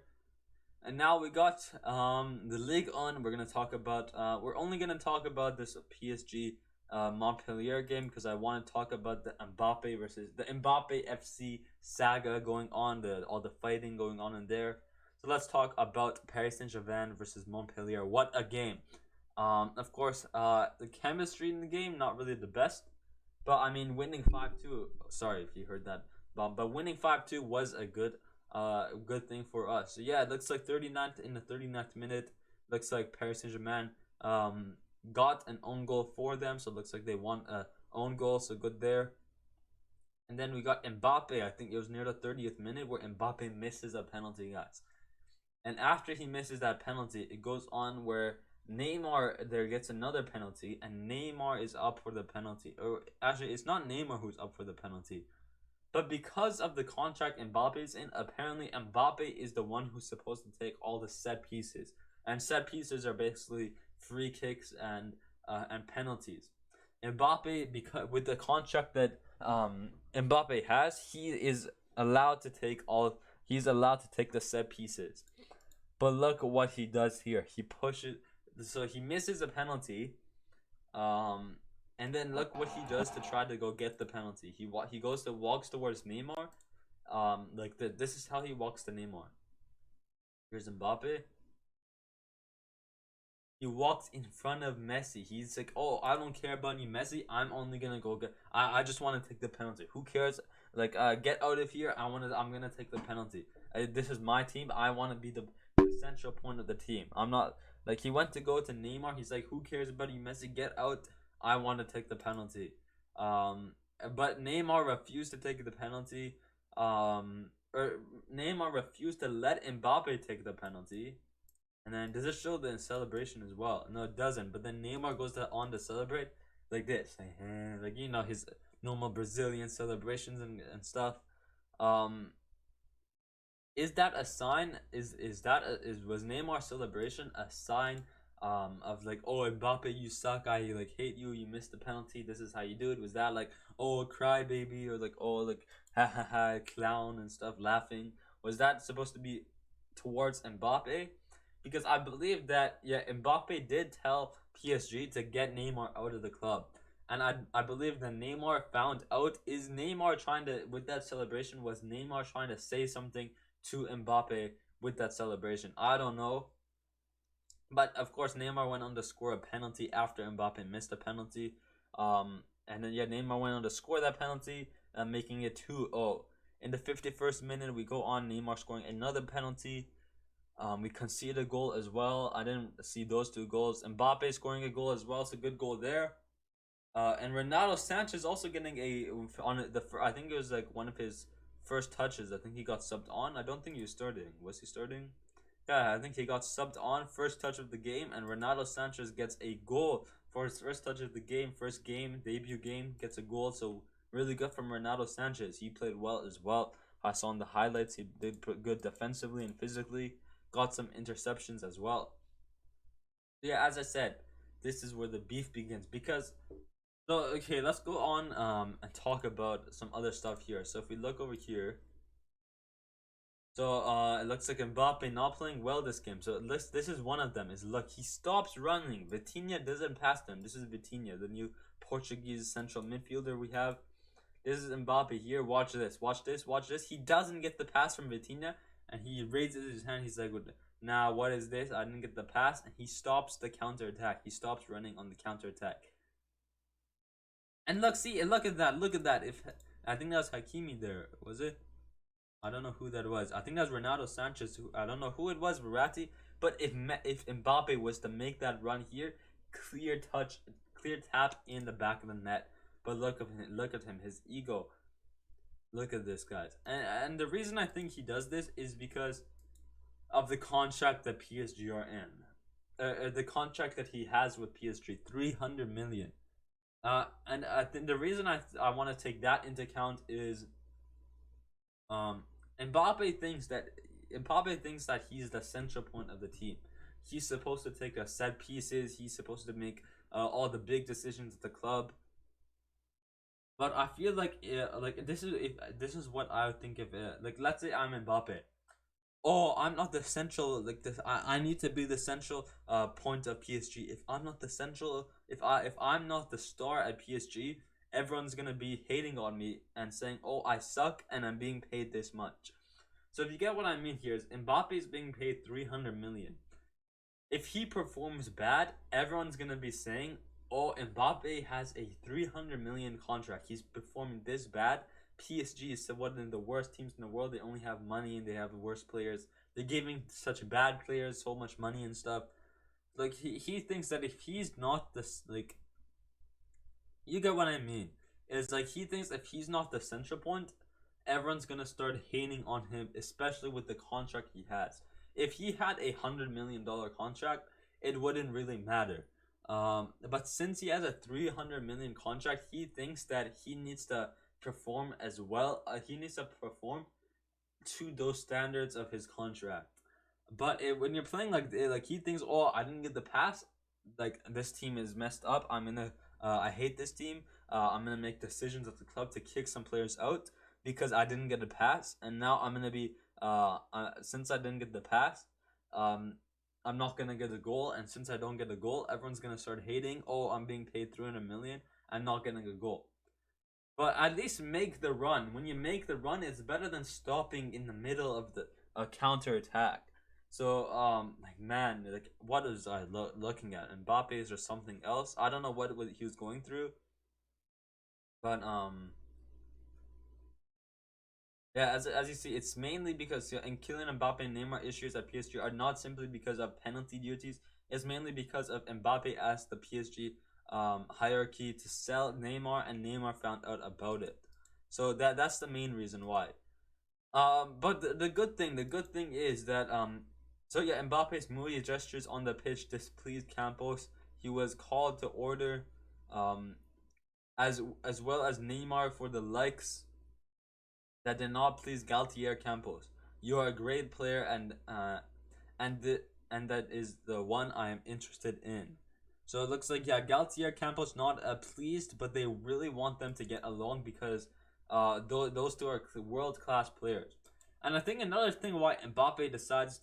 And now we got the Ligue 1. We're gonna talk about. We're only gonna talk about this PSG Montpellier game because I want to talk about the Mbappe FC saga going on, all the fighting going on in there. So let's talk about Paris Saint-Germain versus Montpellier. What a game! Of course, the chemistry in the game not really the best, but I mean winning 5-2. Sorry if you heard that, but winning 5-2 was a good thing for us. So yeah, it looks like 39th in the 39th minute. Looks like Paris Saint-Germain got an own goal for them, so it looks like they won a own goal, so good there. And then we got Mbappe. I think it was near the 30th minute where Mbappe misses a penalty, guys. And after he misses that penalty, it goes on where Neymar there gets another penalty, and Neymar is up for the penalty. Or actually, it's not Neymar who's up for the penalty. But because of the contract Mbappe's in, apparently Mbappe is the one who's supposed to take all the set pieces. And set pieces are basically free kicks and penalties. Mbappe, because with the contract that Mbappe has, he is allowed to take all. He's allowed to take the set pieces. But look at what he does here. He pushes, so he misses a penalty. And then look what he does to try to go get the penalty. He walks towards Neymar. This is how he walks to Neymar. Here's Mbappe. He walks in front of Messi. He's like, "Oh, I don't care about you, Messi. I'm only gonna go get. I just want to take the penalty. Who cares? Like, get out of here. I'm gonna take the penalty. This is my team. I want to be the central point of the team. I'm not like he went to go to Neymar. He's like, who cares about you, Messi? Get out. I want to take the penalty. But Neymar refused to take the penalty. Or Neymar refused to let Mbappe take the penalty. And then does it show the celebration as well? No, it doesn't. But then Neymar goes on to celebrate like this, like his normal Brazilian celebrations and stuff. Is that a sign? Was Neymar's celebration a sign of like, oh, Mbappe, you suck, I like hate you, you missed the penalty, this is how you do it? Was that like, oh, cry baby, or like, oh, like ha ha ha, clown and stuff, laughing? Was that supposed to be towards Mbappe? Because I believe that Mbappe did tell PSG to get Neymar out of the club. And I believe that Neymar found out. Is Neymar trying to, with that celebration, was Neymar trying to say something to Mbappe with that celebration? I don't know. But of course, Neymar went on to score a penalty after Mbappe missed a penalty. And then Neymar went on to score that penalty, making it 2-0. In the 51st minute, we go on, Neymar scoring another penalty. We conceded a goal as well. I didn't see those 2 goals. Mbappe scoring a goal as well. It's a good goal there. And Renato Sanchez also getting I think it was like one of his first touches. I think he got subbed on. I don't think he was starting. Was he starting? Yeah, I think he got subbed on first touch of the game, and Renato Sanchez gets a goal for his first touch of the game, first game, debut game, gets a goal. So really good from Renato Sanchez. He played well as well. I saw in the highlights he did good defensively and physically. Got some interceptions as well. Yeah, as I said, this is where the beef begins because. So okay, let's go on and talk about some other stuff here. So if we look over here, so it looks like Mbappe not playing well this game. So this is one of them. Is look, he stops running. Vitinha doesn't pass him. This is Vitinha, the new Portuguese central midfielder we have. This is Mbappe here. Watch this. Watch this. Watch this. He doesn't get the pass from Vitinha, and he raises his hand. He's like, "Nah, what is this? I didn't get the pass." And he stops the counter attack. He stops running on the counter attack. And look, see, look at that. Look at that. If I think that was Hakimi there, was it? I don't know who that was. I think that was Renato Sanchez. Who I don't know who it was, Verratti. But if Mbappe was to make that run here, clear touch, clear tap in the back of the net. But look at him, his ego. Look at this, guys. And the reason I think he does this is because of the contract that PSG are in. The contract that he has with PSG, 300 million. And I think the reason I want to take that into account is um, Mbappe thinks that he's the central point of the team. He's supposed to take the set pieces. He's supposed to make all the big decisions at the club. But I feel like this is what I would think of it. Like let's say I'm Mbappe. Oh, I'm not the central like this. I need to be the central point of PSG. If I'm not the central, if I'm not the star at PSG, everyone's gonna be hating on me and saying, "Oh, I suck and I'm being paid this much." So if you get what I mean here, is Mbappe is being paid 300 million. If he performs bad, everyone's gonna be saying, "Oh, Mbappe has a 300 million contract. He's performing this bad." PSG is one of the worst teams in the world. They only have money and they have the worst players. They're giving such bad players so much money and stuff. Like he thinks that if he's not this like you get what I mean. It's like he thinks if he's not the central point, everyone's gonna start hating on him, especially with the contract he has. If he had $100 million contract, it wouldn't really matter. But since he has a 300 million contract, he thinks that he needs to perform as well. He needs to perform to those standards of his contract. But when you're playing like he thinks, oh, I didn't get the pass. Like this team is messed up. I hate this team. I'm gonna make decisions at the club to kick some players out because I didn't get a pass, and now I'm gonna be since I didn't get the pass, um, I'm not gonna get a goal, and since I don't get a goal, everyone's gonna start hating. Oh, I'm being paid 300 million. I'm not getting a goal. But at least make the run. When you make the run, it's better than stopping in the middle of the counter attack. So like man, like what is I looking at? Mbappe is or something else? I don't know what he was going through, but yeah, as you see, it's mainly because and Kylian Mbappe and Neymar issues at PSG are not simply because of penalty duties. It's mainly because of Mbappe asked the PSG hierarchy to sell Neymar, and Neymar found out about it. So that's the main reason why. But the good thing is that so yeah, Mbappe's moody gestures on the pitch displeased Campos. He was called to order, um, as well as Neymar for the likes that did not please Galtier Campos. You are a great player, and the and that is the one I am interested in. So it looks like yeah, Galtier Campos not pleased, but they really want them to get along because those two are world class players. And I think another thing why Mbappe decides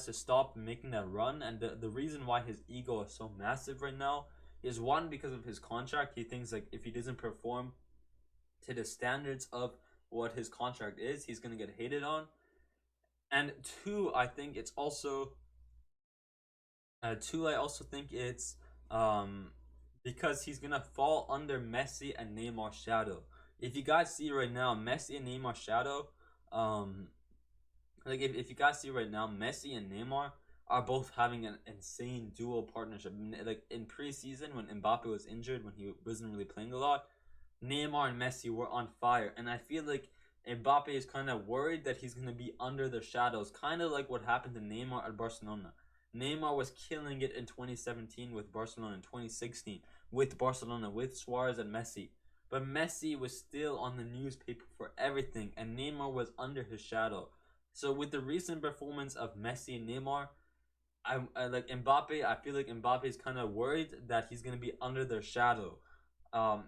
to stop making that run, and the reason why his ego is so massive right now is one because of his contract. He thinks like if he doesn't perform to the standards of what his contract is, he's gonna get hated on. And two, I think it's also two. I also think it's um because he's gonna fall under Messi and Neymar's shadow. If you guys see right now, Messi and Neymar's shadow, like if you guys see right now, Messi and Neymar are both having an insane dual partnership. Like in preseason when Mbappe was injured, when he wasn't really playing a lot, Neymar and Messi were on fire, and I feel like Mbappe is kind of worried that he's going to be under the shadows, kind of like what happened to Neymar at Barcelona. Neymar was killing it in 2017 with Barcelona, in 2016 with Barcelona, with Suarez and Messi. But Messi was still on the newspaper for everything, and Neymar was under his shadow. So with the recent performance of Messi and Neymar, I like Mbappe. I feel like Mbappe is kind of worried that he's gonna be under their shadow.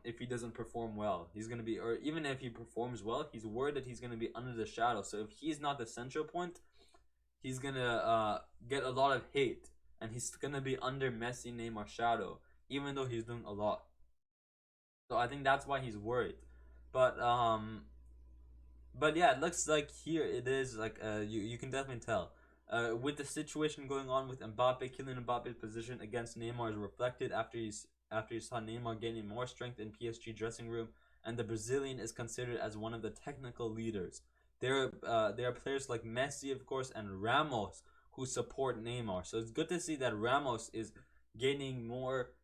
If he doesn't perform well, he's gonna be, or even if he performs well, he's worried that he's gonna be under the shadow. So if he's not the central point, he's gonna get a lot of hate, and he's gonna be under Messi, Neymar shadow, even though he's doing a lot. So I think that's why he's worried. But but yeah, it looks like here it is like you can definitely tell. With the situation going on with Mbappe, Kylian Mbappe's position against Neymar is reflected after he saw Neymar gaining more strength in PSG dressing room, and the Brazilian is considered as one of the technical leaders. There are players like Messi, of course, and Ramos who support Neymar. So it's good to see that Ramos is gaining more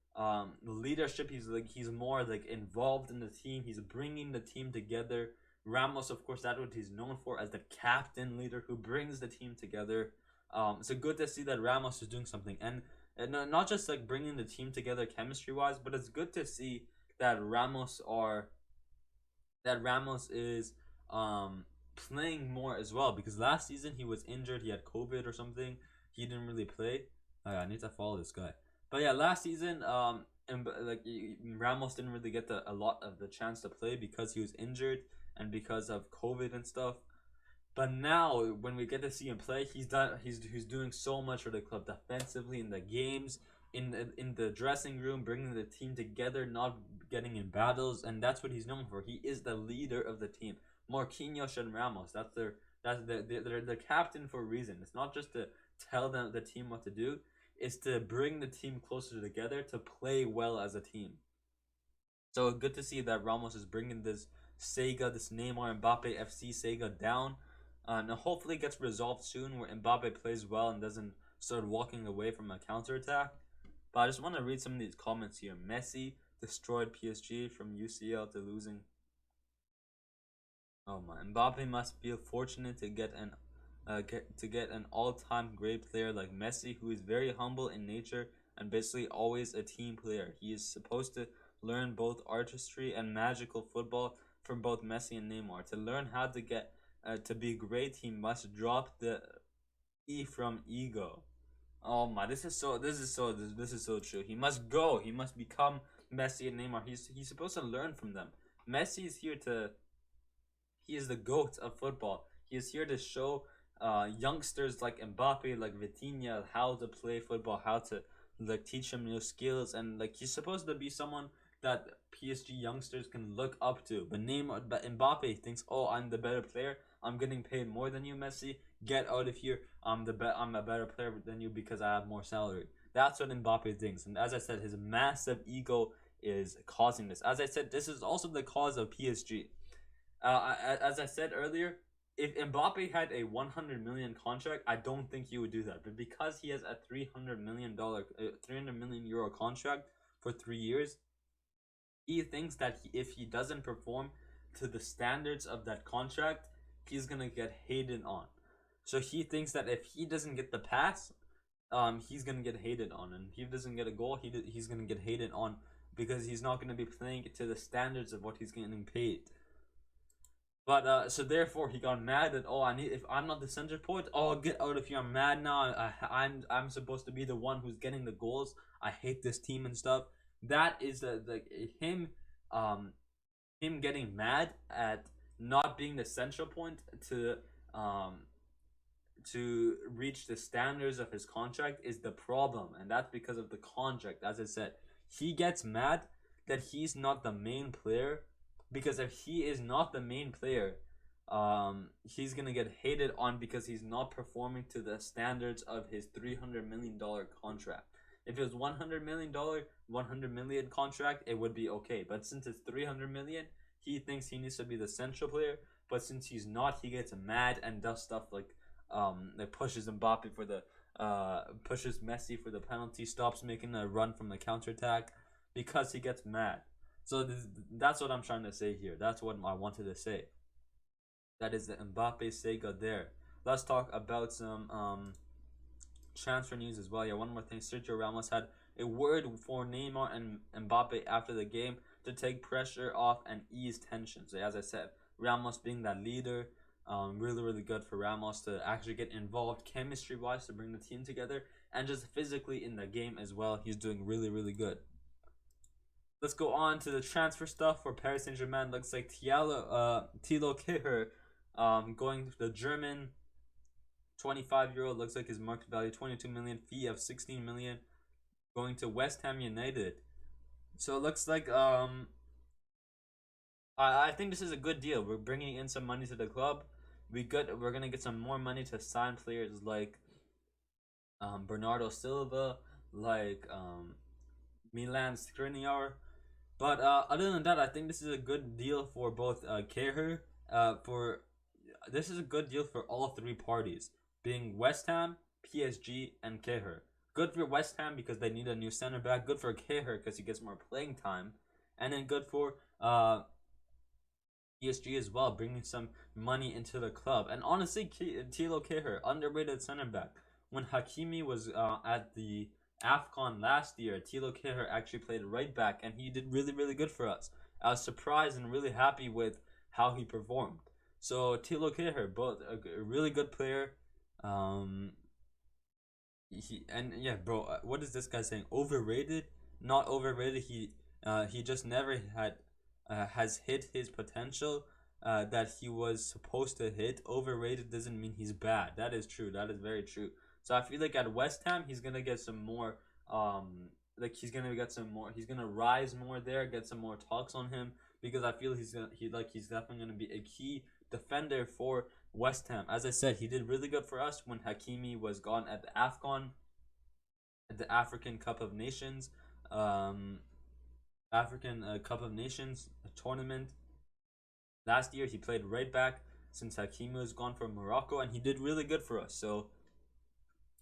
leadership. He's more like involved in the team. He's bringing the team together. Ramos, of course, that's what he's known for, as the captain leader who brings the team together. So good to see that Ramos is doing something, and not just like bringing the team together chemistry wise, but it's good to see that Ramos is playing more as well, because last season he was injured. He had COVID or something. He didn't really play. Oh, yeah, I need to follow this guy. But yeah, last season and like Ramos didn't really get a lot of the chance to play because he was injured and because of COVID and stuff. But now, when we get to see him play, he's doing so much for the club defensively, in the games, in the dressing room, bringing the team together, not getting in battles, and that's what he's known for. He is the leader of the team. Marquinhos and Ramos, they're the captain for a reason. It's not just to tell them the team what to do; it's to bring the team closer together to play well as a team. So good to see that Ramos is bringing this Neymar Mbappe FC Sega down. And hopefully it gets resolved soon, where Mbappe plays well and doesn't start walking away from a counter attack. But I just want to read some of these comments here. Messi destroyed PSG from UCL to losing. Oh my! Mbappe must feel fortunate to get an all-time great player like Messi, who is very humble in nature and basically always a team player. He is supposed to learn both artistry and magical football from both Messi and Neymar. To learn how to be great, he must drop the E from ego. Oh my! This is so true. He must go. He must become Messi and Neymar. He's supposed to learn from them. Messi is here to He is the GOAT of football. He is here to show youngsters like Mbappe, like Vitinha, how to play football, how to like teach them new skills, and like he's supposed to be someone that PSG youngsters can look up to. But Mbappe thinks, oh, I'm the better player. I'm getting paid more than you, Messi. Get out of here. I'm a better player than you because I have more salary. That's what Mbappe thinks, and as I said, his massive ego is causing this. As I said, this is also the cause of PSG. As I said earlier, if Mbappe had a 100 million contract, I don't think he would do that. But because he has a €300 million contract for 3 years, he thinks that if he doesn't perform to the standards of that contract, he's gonna get hated on. So he thinks that if he doesn't get the pass, he's gonna get hated on, and if he doesn't get a goal, he's gonna get hated on because he's not gonna be playing to the standards of what he's getting paid. But so therefore he got mad that, oh, if I'm not the center point, oh, get out of here, I'm mad now. I'm supposed to be the one who's getting the goals. I hate this team and stuff. That is him him getting mad at not being the central point um to reach the standards of his contract is the problem, and that's because of the contract. As I said, he gets mad that he's not the main player, because if he is not the main player, he's gonna get hated on because he's not performing to the standards of his $300 million contract. If it was $100 million, 100 million contract, it would be okay. But since it's 300 million, he thinks he needs to be the central player. But since he's not, he gets mad and does stuff like pushes Mbappe for the pushes Messi for the penalty, stops making a run from the counter attack because he gets mad. So that's what I'm trying to say here. That's what I wanted to say. That is the Mbappe Sega there. Let's talk about some transfer news as well. Yeah, one more thing. Sergio Ramos had a word for Neymar and Mbappe after the game to take pressure off and ease tension. So as I said, Ramos being that leader, really really good for Ramos to actually get involved chemistry wise to bring the team together and just physically in the game as well. He's doing really really good. Let's go on to the transfer stuff for Paris Saint Germain. Looks like Tilo Kehrer, going to the German 25-year-old. Looks like his market value 22 million, fee of 16 million, going to West Ham United. So it looks like I think this is a good deal. We're bringing in some money to the club. We're gonna get some more money to sign players like Bernardo Silva, like Milan Skriniar. But other than that, I think this is a good deal for both Keher. For This is a good deal for all three parties, being West Ham, PSG, and Keher. Good for West Ham because they need a new center back. Good for Keher because he gets more playing time, and then good for PSG as well, bringing some money into the club. And honestly, Tilo Keher, underrated center back. When Hakimi was at the AFCON last year, Tilo Keher actually played right back, and he did really, really good for us. I was surprised and really happy with how he performed. So Tilo Keher, both a really good player. Um, yeah, bro. What is this guy saying? Overrated? Not overrated. He just never has hit his potential that he was supposed to hit. Overrated doesn't mean he's bad. That is true. That is very true. So I feel like at West Ham he's gonna get some more he's gonna get some more, he's gonna rise more there, get some more talks on him, because I feel he's definitely gonna be a key defender for West Ham. As I said, he did really good for us when Hakimi was gone at the AFCON, at the African Cup of Nations, um, African Cup of Nations tournament. Last year he played right back since Hakimi was gone from Morocco, and he did really good for us. So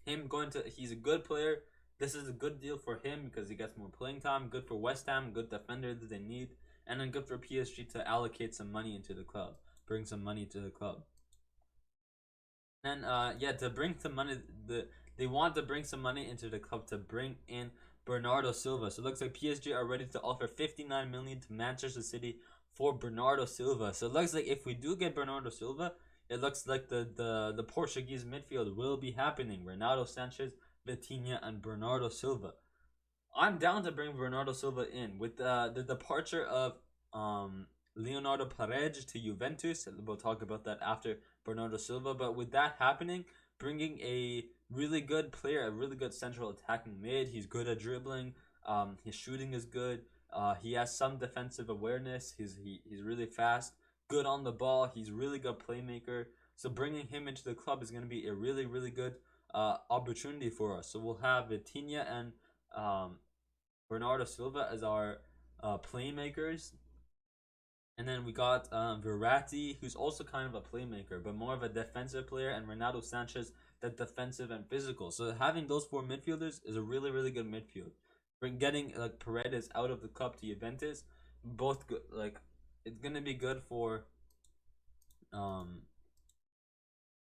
he's a good player. This is a good deal for him because he gets more playing time. Good for West Ham, good defender that they need, and then good for PSG to allocate some money into the club, bring some money to the club. And yeah, to bring some money, they want to bring some money into the club to bring in Bernardo Silva. So it looks like PSG are ready to offer 59 million to Manchester City for Bernardo Silva. So it looks like if we do get Bernardo Silva, it looks like the Portuguese midfield will be happening. Ronaldo Sanchez, Vitinha, and Bernardo Silva. I'm down to bring Bernardo Silva in with the departure of Leonardo Paredes to Juventus. We'll talk about that after Bernardo Silva. But with that happening, bringing a really good player, a really good central attacking mid. He's good at dribbling. His shooting is good. He has some defensive awareness. He's really fast. Good on the ball. He's really good playmaker. So bringing him into the club is going to be a really really good opportunity for us. So we'll have Vitinha and Bernardo Silva as our playmakers. And then we got Verratti, who's also kind of a playmaker, but more of a defensive player, and Ronaldo Sanchez, the defensive and physical. So having those four midfielders is a really, really good midfield. Getting like Paredes out of the club to Juventus, both good. Like it's gonna be good for um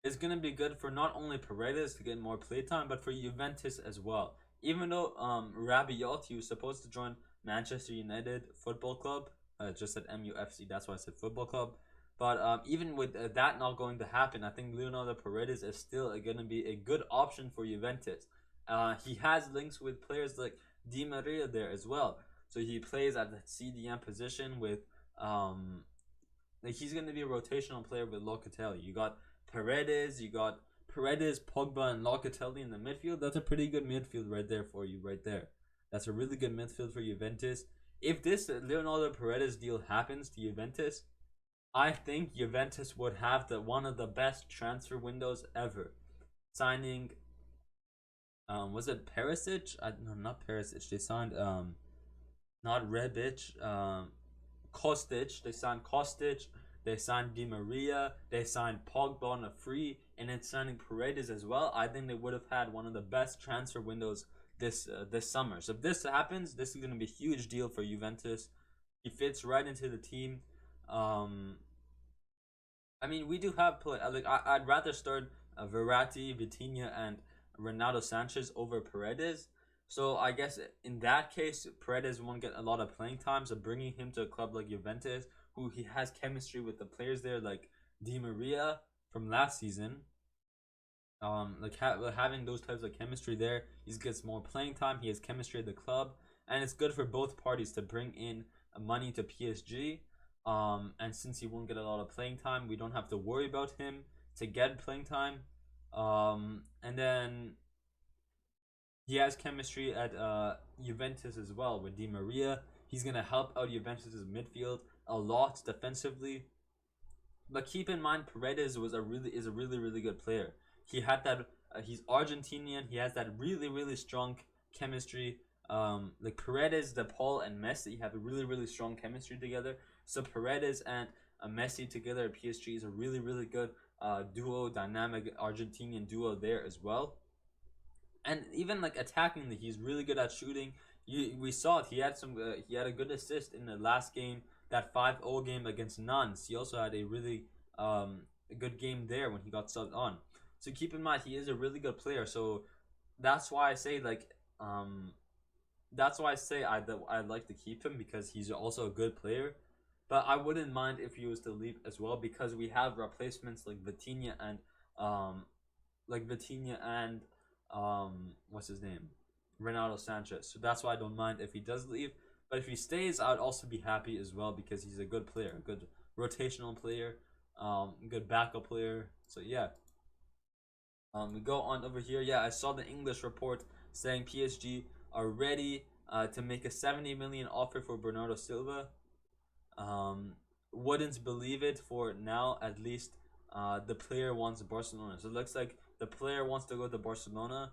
it's gonna be good for not only Paredes to get more playtime, but for Juventus as well. Even though Rabiot, he was supposed to join Manchester United Football Club, just at MUFC. That's why I said Football Club. But even with that not going to happen, I think Leonardo Paredes is still going to be a good option for Juventus. He has links with players like Di Maria there as well. So he plays at the CDM position with like he's going to be a rotational player with Locatelli. You got Paredes, Pogba, and Locatelli in the midfield. That's a pretty good midfield right there for you, right there. That's a really good midfield for Juventus. If this Leonardo Paredes deal happens to Juventus, I think Juventus would have one of the best transfer windows ever. Signing, was it Perisic? No, not Perisic. They signed not Rebic, Kostic. They signed Kostic. They signed Di Maria. They signed Pogba on a free, and then signing Paredes as well. I think they would have had one of the best transfer windows this summer. So if this happens, this is going to be a huge deal for Juventus. He fits right into the team. Um, I mean, we do have like I'd rather start Verratti, Vitinha, and Renato Sanchez over Paredes. So I guess in that case, Paredes won't get a lot of playing time. So bringing him to a club like Juventus, who he has chemistry with the players there, like Di Maria from last season, like having those types of chemistry there, he gets more playing time. He has chemistry at the club, and it's good for both parties to bring in money to PSG. And since he won't get a lot of playing time, we don't have to worry about him to get playing time. And then he has chemistry at Juventus as well with Di Maria. He's gonna help out Juventus's midfield a lot defensively. But keep in mind, Paredes is a really good player. He had that. He's Argentinian. He has that really strong chemistry. Like Paredes, De Paul, and Messi have a really strong chemistry together. So Paredes and Messi together at PSG is a really good duo, dynamic Argentinian duo there as well. And even like attacking, he's really good at shooting. We saw it. He had some. He had a good assist in the last game, that 5-0 game against Nantes. He also had a really good game there when he got subbed on. So keep in mind he is a really good player. So that's why I say that's why I say I'd like to keep him because he's also a good player. But I wouldn't mind if he was to leave as well because we have replacements um Vitinha and what's his name? Renato Sanchez. So that's why I don't mind if he does leave. But if he stays, I'd also be happy as well because he's a good player, a good rotational player, good backup player. So yeah. We go on over here. Yeah, I saw the English report saying PSG are ready to make a 70 million offer for Bernardo Silva. Um, wouldn't believe it for now. At least the player wants Barcelona. So it looks like the player wants to go to Barcelona.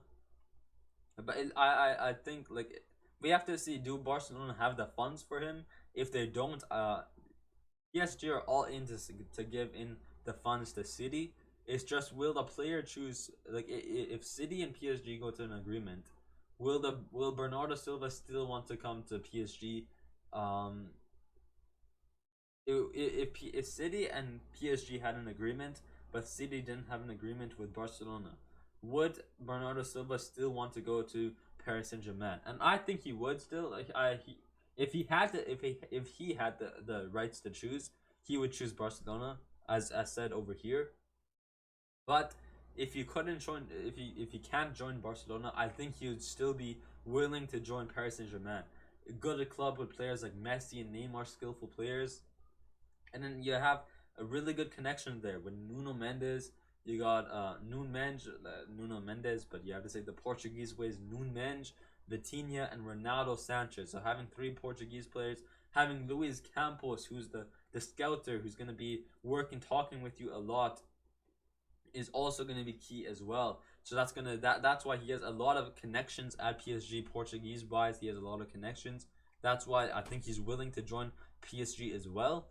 But I think like we have to see, do Barcelona have the funds for him? If they don't, PSG are all in to give in the funds to City. It's just, will the player choose, like if City and PSG go to an agreement, will Bernardo Silva still want to come to PSG? Um, if City and PSG had an agreement, but City didn't have an agreement with Barcelona, would Bernardo Silva still want to go to Paris Saint Germain? And I think he would still. If he had if he had the rights to choose, he would choose Barcelona, as said over here. But if you couldn't join, if you can't join Barcelona, I think he would still be willing to join Paris Saint Germain. A good club with players like Messi and Neymar, skillful players. And then you have a really good connection there with Nuno Mendes. You got Nuno Mendes, but you have to say the Portuguese way is Nuno Mendes, Vitinha, and Ronaldo Sanchez. So having three Portuguese players, having Luis Campos, who's the scouter, who's going to be working, talking with you a lot, is also going to be key as well. So that's why he has a lot of connections at PSG, Portuguese wise. He has a lot of connections. That's why I think he's willing to join PSG as well.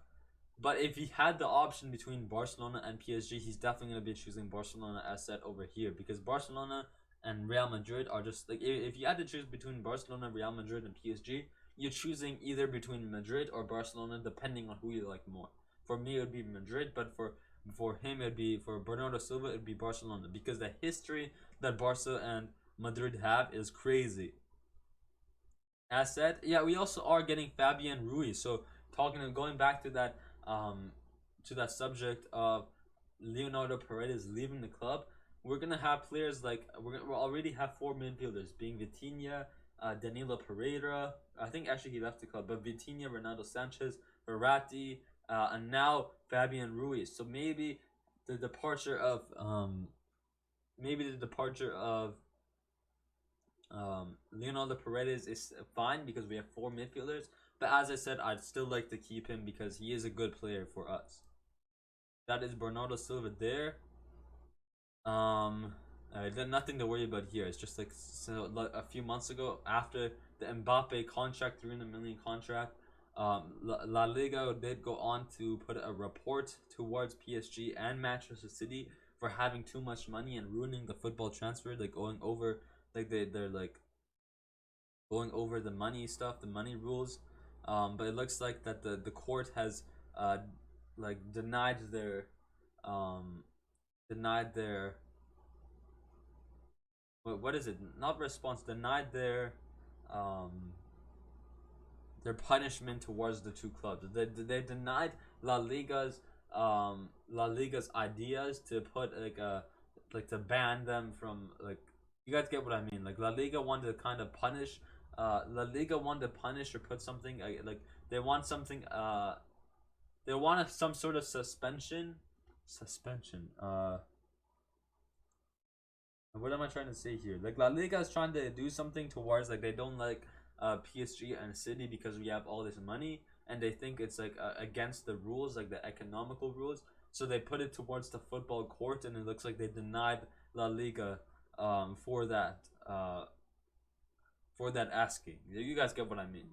But if he had the option between Barcelona and PSG, he's definitely going to be choosing Barcelona, as said over here, because Barcelona and Real Madrid are just like, if you had to choose between Barcelona, Real Madrid, and PSG, you're choosing either between Madrid or Barcelona, depending on who you like more. For me, it would be Madrid, but for him, it'd be, for Bernardo Silva, it'd be Barcelona, because the history that Barca and Madrid have is crazy. As said, yeah, we also are getting Fabian Ruiz. So talking and going back um to that subject of Leonardo Paredes leaving the club, we're gonna have players like we'll already have four midfielders, being Vitinha, Danilo Pereira. I think actually he left the club, but Vitinha, Ronaldo Sanchez, Verratti, and now Fabian Ruiz. So the departure of maybe the departure of Leonardo Paredes is fine because we have four midfielders. But as I said, I'd still like to keep him because he is a good player for us. That is Bernardo Silva there. Um, nothing to worry about here. It's just like, so, like a few months ago, after the Mbappe contract, 300 million contract, La Liga did go on to put a report towards PSG and Manchester City for having too much money and ruining the football transfer. Like going over, like they're like going over the money stuff, the money rules. But it looks like that the court has like denied um, denied their what is it? Not response. Denied um, their punishment towards the two clubs. They denied La Liga's ideas to put like to ban them from like you guys get what I mean. Like La Liga wanted to kind of punish La Liga wanted to punish or put something like they want something they want some sort of suspension what am I trying to say here? Like La Liga is trying to do something towards like they don't like PSG and City because we have all this money and they think it's like against the rules, like the economical rules. So they put it towards the football court, and it looks like they denied La Liga for that asking. You guys get what I mean.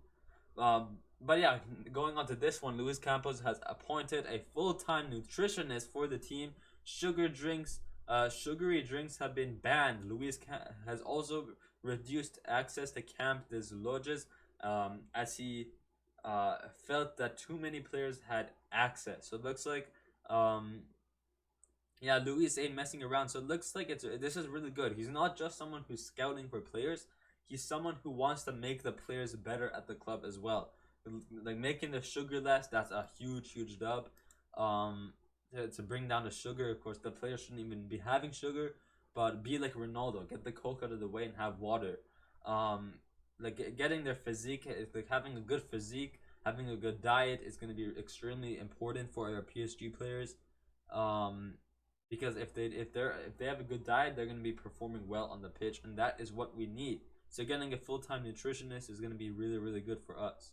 But yeah, going on to this one, Luis Campos has appointed a full-time nutritionist for the team. Sugary drinks have been banned. Has also reduced access to Camp des Loges as he felt that too many players had access. So it looks like um, yeah, Luis ain't messing around. So it looks like this is really good. He's not just someone who's scouting for players. He's someone who wants to make the players better at the club as well. Like making the sugar less, that's a huge dub. To bring down the sugar, of course, the players shouldn't even be having sugar, but be like Ronaldo, get the coke out of the way and have water. Um, like getting their physique, like having a good physique, having a good diet is going to be extremely important for our PSG players. Um, because if they have a good diet, they're going to be performing well on the pitch, and that is what we need. So getting a full-time nutritionist is going to be really good for us,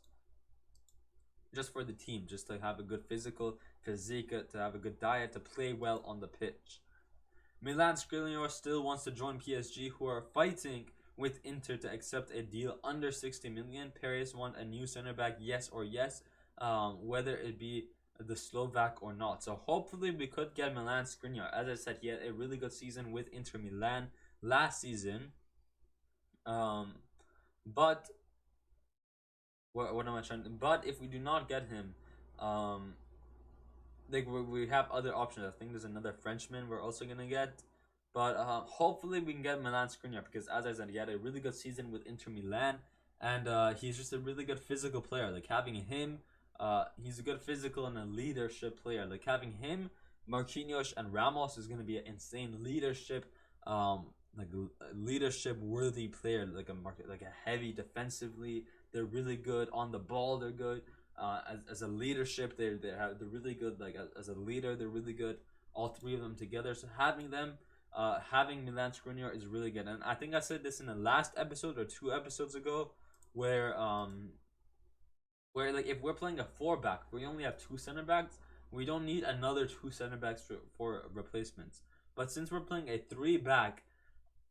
just for the team, just to have a good physique, to have a good diet, to play well on the pitch. Milan Skriniar still wants to join PSG, who are fighting with Inter to accept a deal under 60 million. Paris want a new center back, yes or yes, whether it be the Slovak or not. So hopefully we could get Milan Skriniar. As I said, he had a really good season with Inter Milan last season. Um, but what am I trying? But if we do not get him, um, like we have other options. I think there's another Frenchman we're also gonna get, but hopefully we can get Milan Skriniar because as I said, he had a really good season with Inter Milan, and he's just a really good physical player. Like having him, he's a good physical and a leadership player. Like having him, Marquinhos and Ramos is gonna be an insane leadership, like leadership worthy player. Like a heavy defensively. They're really good on the ball. They're good as a leadership. They're really good. Like as a leader, they're really good. All three of them together. So having Milan Skriniar is really good. And I think I said this in the last episode or 2 episodes ago, where like if we're playing a 4-back, we only have 2 center backs. We don't need another 2 center backs for replacements. But since we're playing a 3-back,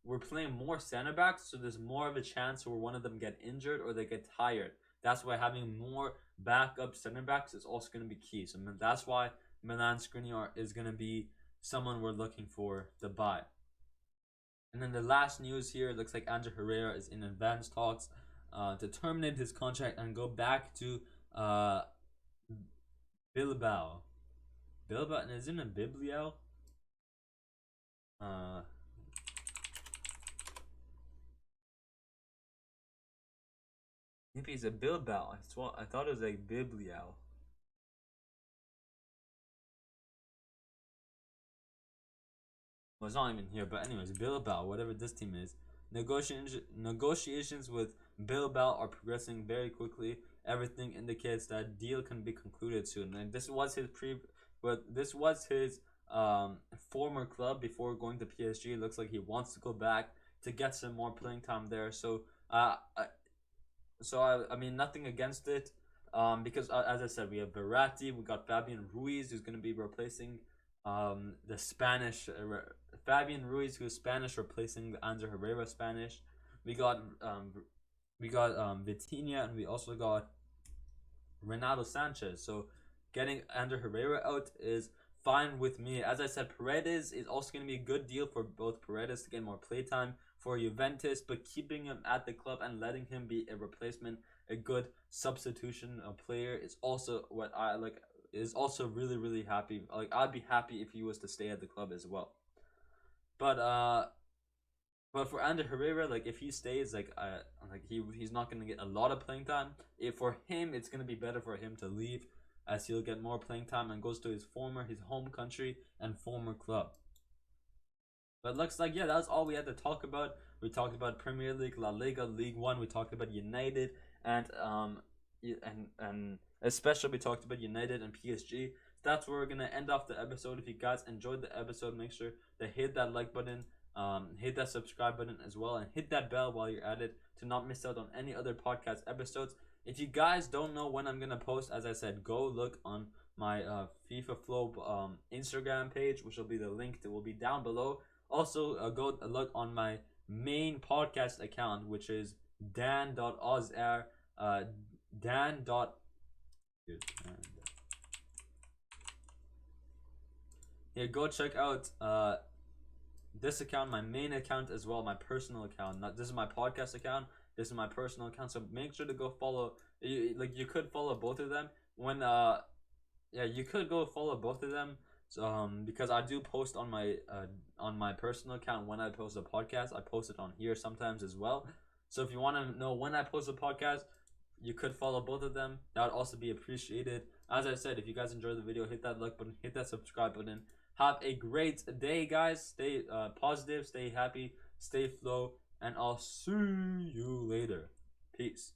we're playing more center backs, so there's more of a chance where one of them get injured or they get tired. That's why having more backup center backs is also going to be key. So that's why Milan Skriniar is going to be someone we're looking for to buy. And then the last news here, it looks like Andrew Herrera is in advanced talks to terminate his contract and go back to uh, Bilbao. Bilbao, and isn't it Bibliao? Uh, Maybe it's a Bilbao. I thought it was like Bibliao. Well, it's not even here, but anyways, Bilbao, whatever this team is, negotiations with Bilbao are progressing very quickly. Everything indicates that deal can be concluded soon. And this was his former club before going to PSG. It looks like he wants to go back to get some more playing time there. I mean, nothing against it. Because as I said, we have Verratti, we got Fabian Ruiz, who's going to be replacing the Spanish Fabian Ruiz, who's Spanish, replacing Ander Herrera, Spanish. We got Vitinha, and we also got Renato Sanchez. So getting Ander Herrera out is fine with me. As I said, Paredes is also going to be a good deal for both Paredes to get more playtime for Juventus, but keeping him at the club and letting him be a replacement, a good substitution player is also what I like. is also really really happy. Like I'd be happy if he was to stay at the club as well. But but for Ander Herrera, like if he stays, like he's not gonna get a lot of playing time. If for him, it's gonna be better for him to leave, as he'll get more playing time and goes to his home country and former club. But looks like yeah, that's all we had to talk about. We talked about Premier League, La Liga, League One. We talked about United and and especially we talked about United and PSG. That's where we're gonna end off the episode. If you guys enjoyed the episode, make sure to hit that like button, hit that subscribe button as well, and hit that bell while you're at it to not miss out on any other podcast episodes. If you guys don't know when I'm gonna post, as I said, go look on my FIFA Flow Instagram page, which will be the link that will be down below. Also, go look on my main podcast account, which is dan.ozair, dan. Yeah, go check out this account, my main account as well, my personal account. Not this is my podcast account. This is my personal account. So make sure to go follow. You could follow both of them when yeah, you could go follow both of them. So, because I do post on my personal account when I post a podcast. I post it on here sometimes as well. So if you want to know when I post a podcast, you could follow both of them. That would also be appreciated. As I said, if you guys enjoyed the video, hit that like button, hit that subscribe button. Have a great day, guys. Stay positive, stay happy, stay flow, and I'll see you later. Peace.